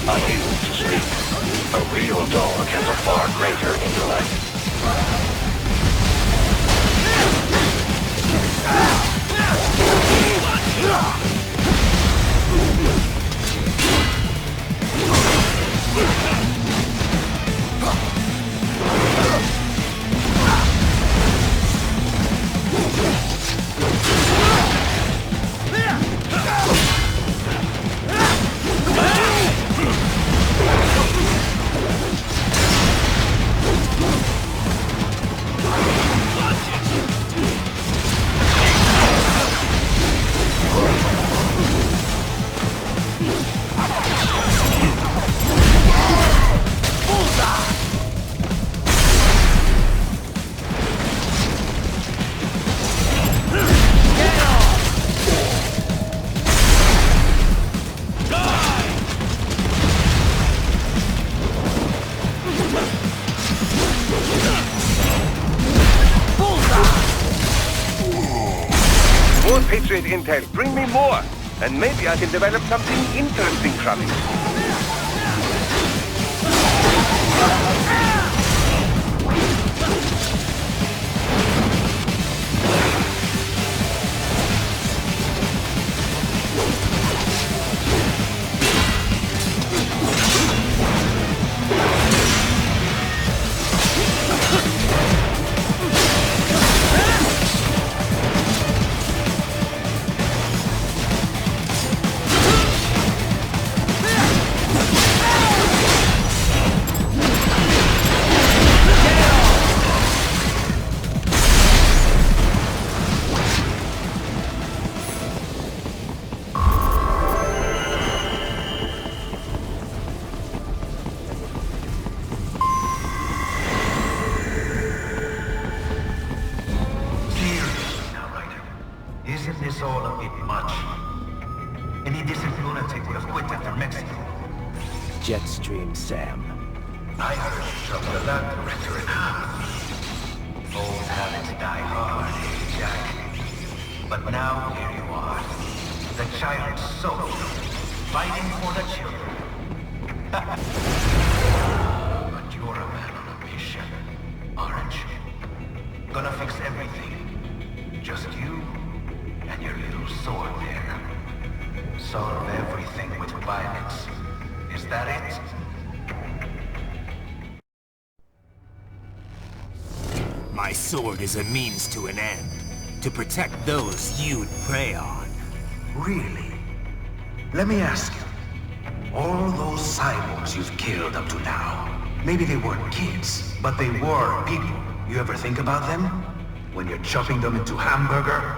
A huge sleep. A real dog has a far greater intellect. More Patriot intel. Bring me more. And maybe I can develop something interesting from it. Isn't this all a bit much? Any decent lunatic would have quit after Mexico. Jetstream, Sam. I heard you chopped the lab director in half. Old habits die hard, eh, Jack? But now here you are. The child's soul, fighting for the children. But you're a man on a mission, aren't you? Gonna fix everything. Just you and your little sword there. Solve everything with violence. Is that it? My sword is a means to an end. To protect those you'd prey on. Really? Let me ask you. All those cyborgs you've killed up to now, maybe they weren't kids, but they were people. You ever think about them? When you're chopping them into hamburger?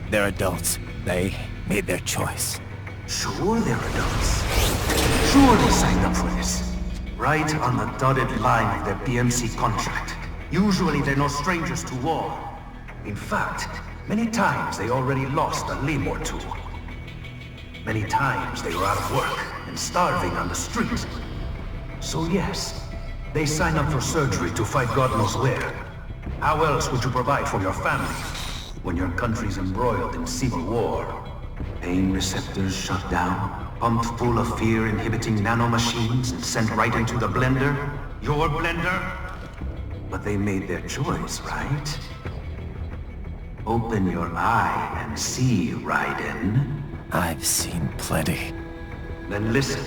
They're adults. They made their choice. Sure, they're adults. Sure, they signed up for this. Right on the dotted line of their BMC contract. Usually they're no strangers to war. In fact, many times they already lost a limb or two. Many times they were out of work and starving on the street. So yes, they sign up for surgery to fight God knows where. How else would you provide for your family when your country's embroiled in civil war? Pain receptors shut down, pumped full of fear-inhibiting nanomachines and sent right into the blender? Your blender? But they made their choice, right? Open your eye and see, Raiden. I've seen plenty. Then listen.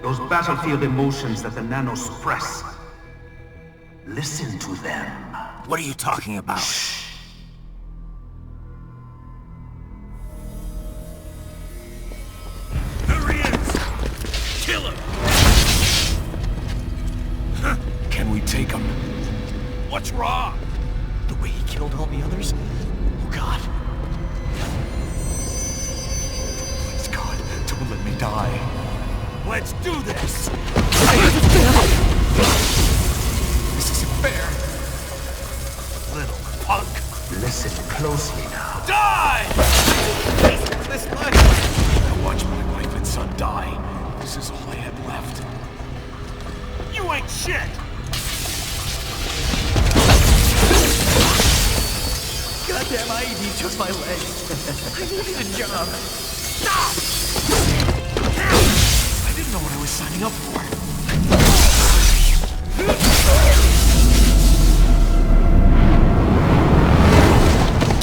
Those battlefield emotions that the nanos suppress. Listen to them. What are you talking about? Shh. There he is! Kill him! Can we take him? What's wrong? The way he killed all the others? Oh God. Please God, don't let me die. Let's do this! This isn't fair. Little punk! Listen closely now. Die! This life. I watched my wife and son die. This is all I had left. You ain't shit! Goddamn IED took my leg. I needed a job. Stop! I didn't know what I was signing up for.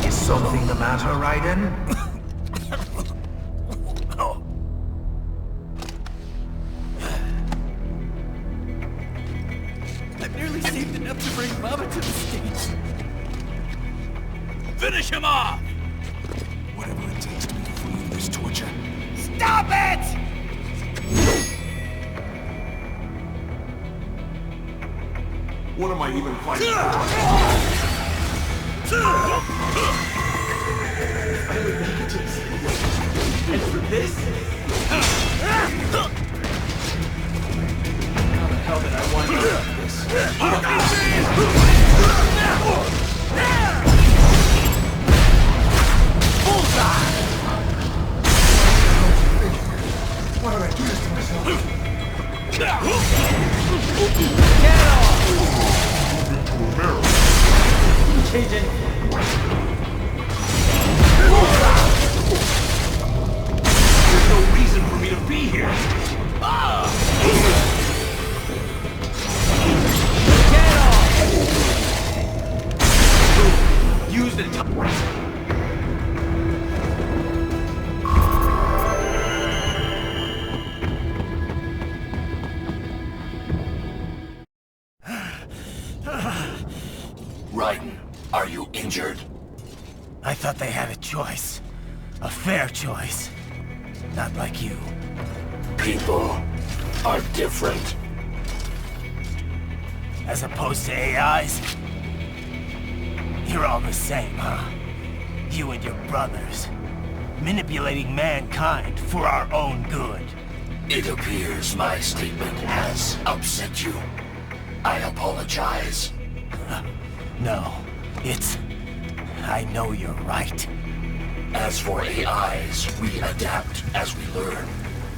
Is something the matter, Raiden? I've nearly saved enough to bring Mama to the States. Finish him off! Whatever it takes to be free of this torture. Stop it! What am I even fighting for? And for this? How the hell did I wind up like this? Bullseye! Why did I do this to myself? Get off! KJ. There's no reason for me to be here. Get off! Use the Raiden, are you injured? I thought they had a choice. A fair choice. Not like you. People are different. As opposed to AIs? You're all the same, huh? You and your brothers. Manipulating mankind for our own good. It appears my statement has upset you. I apologize. No, it's... I know you're right. As for AIs, we adapt as we learn.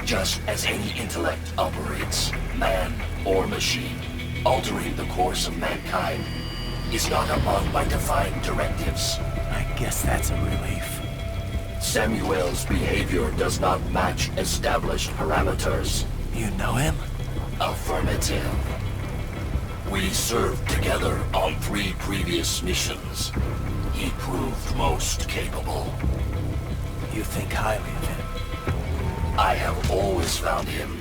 Just as any intellect operates, man or machine, altering the course of mankind is not among my defined directives. I guess that's a relief. Samuel's behavior does not match established parameters. You know him? Affirmative. We served together on 3 previous missions. He proved most capable. You think highly of him? I have always found him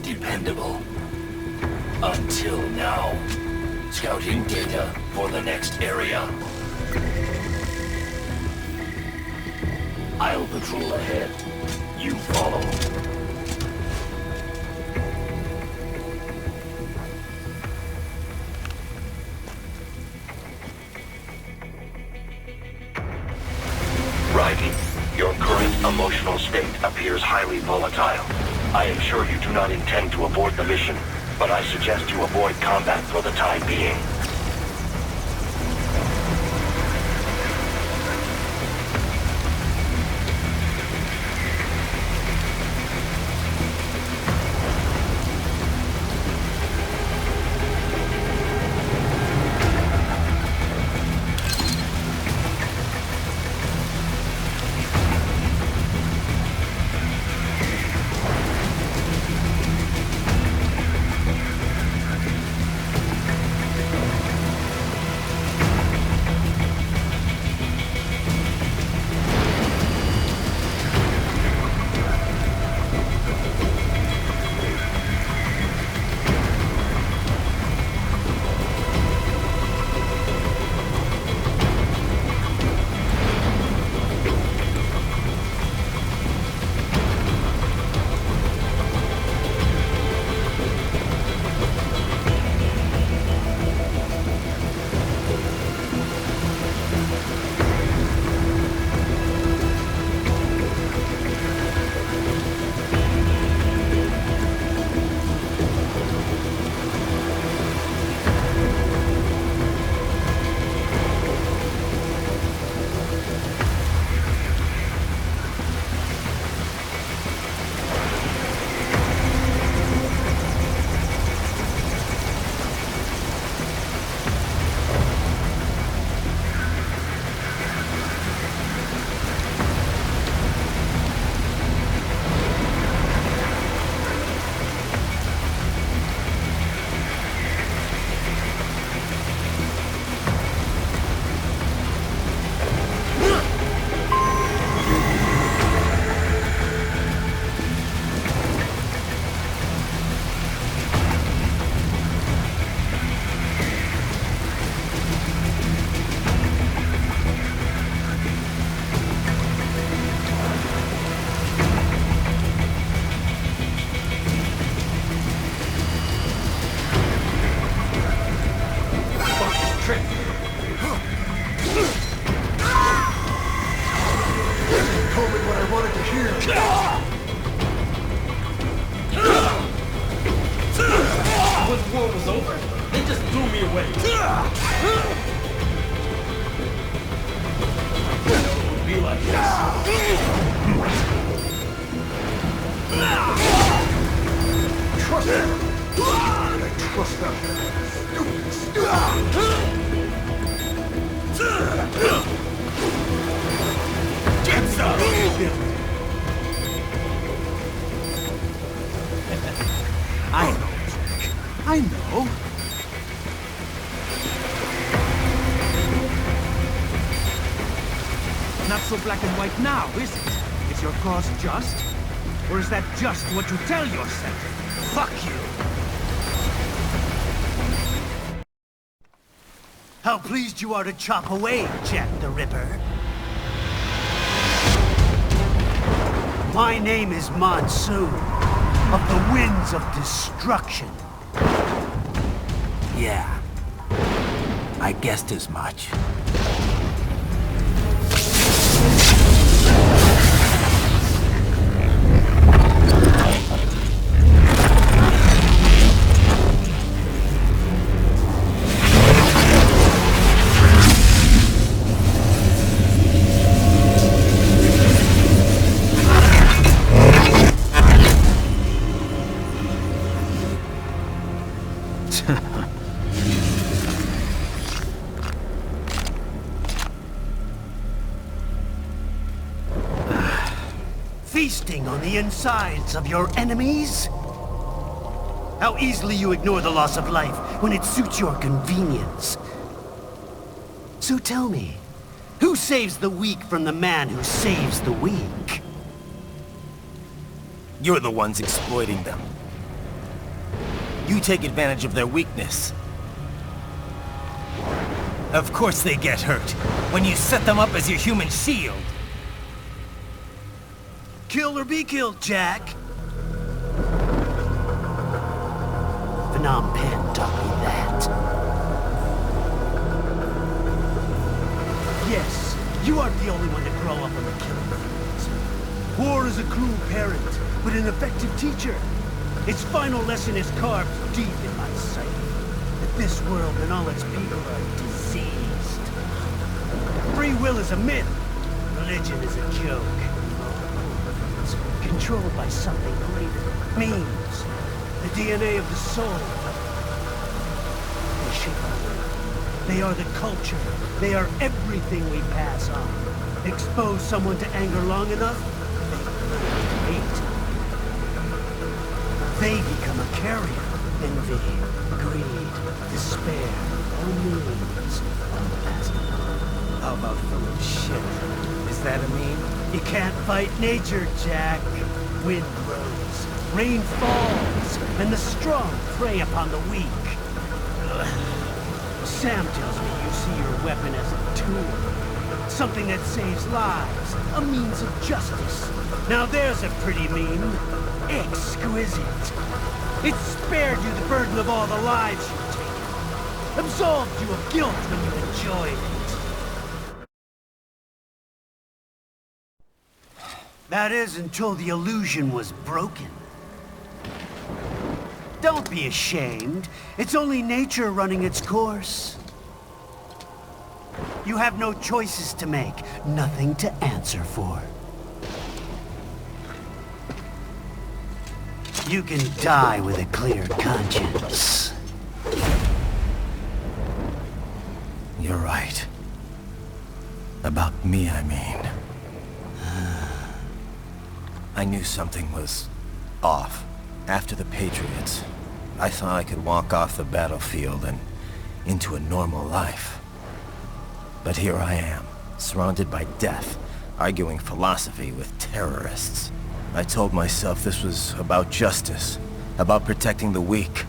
dependable. Until now. Scouting data for the next area. I'll patrol ahead. You follow. Raiden, Your current emotional state appears highly volatile. I am sure you do not intend to abort the mission, but I suggest you avoid combat for the time being. I know. Not so black and white now, is it? Is your cause just? Or is that just what you tell yourself? Fuck you! How pleased you are to chop away, Jack the Ripper. My name is Monsoon, of the Winds of Destruction. Yeah, I guessed as much. Feasting on the insides of your enemies? How easily you ignore the loss of life when it suits your convenience. So tell me, who saves the weak from the man who saves the weak? You're the ones exploiting them. You take advantage of their weakness. Of course they get hurt when you set them up as your human shield. Kill or be killed, Jack. Phnom Penh taught me that. Yes, you aren't the only one to grow up on the killing field. War is a cruel parent, but an effective teacher. Its final lesson is carved deep in my psyche. That this world and all its people are diseased. Free will is a myth. Religion is a joke. It's controlled by something greater. Memes. The DNA of the soul. They shape our world. They are the culture. They are everything we pass on. Expose someone to anger long enough, they learn to hate. They become a carrier. Envy, greed, despair, all means, all passing on. How about full of shit? Is that a meme? You can't fight nature, Jack. Wind blows, rain falls, and the strong prey upon the weak. Sam tells me you see your weapon as a tool. Something that saves lives, a means of justice. Now there's a pretty meme. Exquisite. It spared you the burden of all the lives you've taken. Absolved you of guilt when you enjoyed it. That is until the illusion was broken. Don't be ashamed. It's only nature running its course. You have no choices to make, nothing to answer for. You can die with a clear conscience. You're right. About me, I mean. I knew something was off. After the Patriots, I thought I could walk off the battlefield and into a normal life. But here I am, surrounded by death, arguing philosophy with terrorists. I told myself this was about justice, about protecting the weak,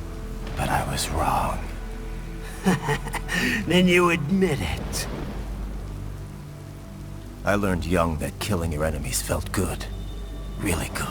but I was wrong. Then you admit it. I learned young that killing your enemies felt good. Really good.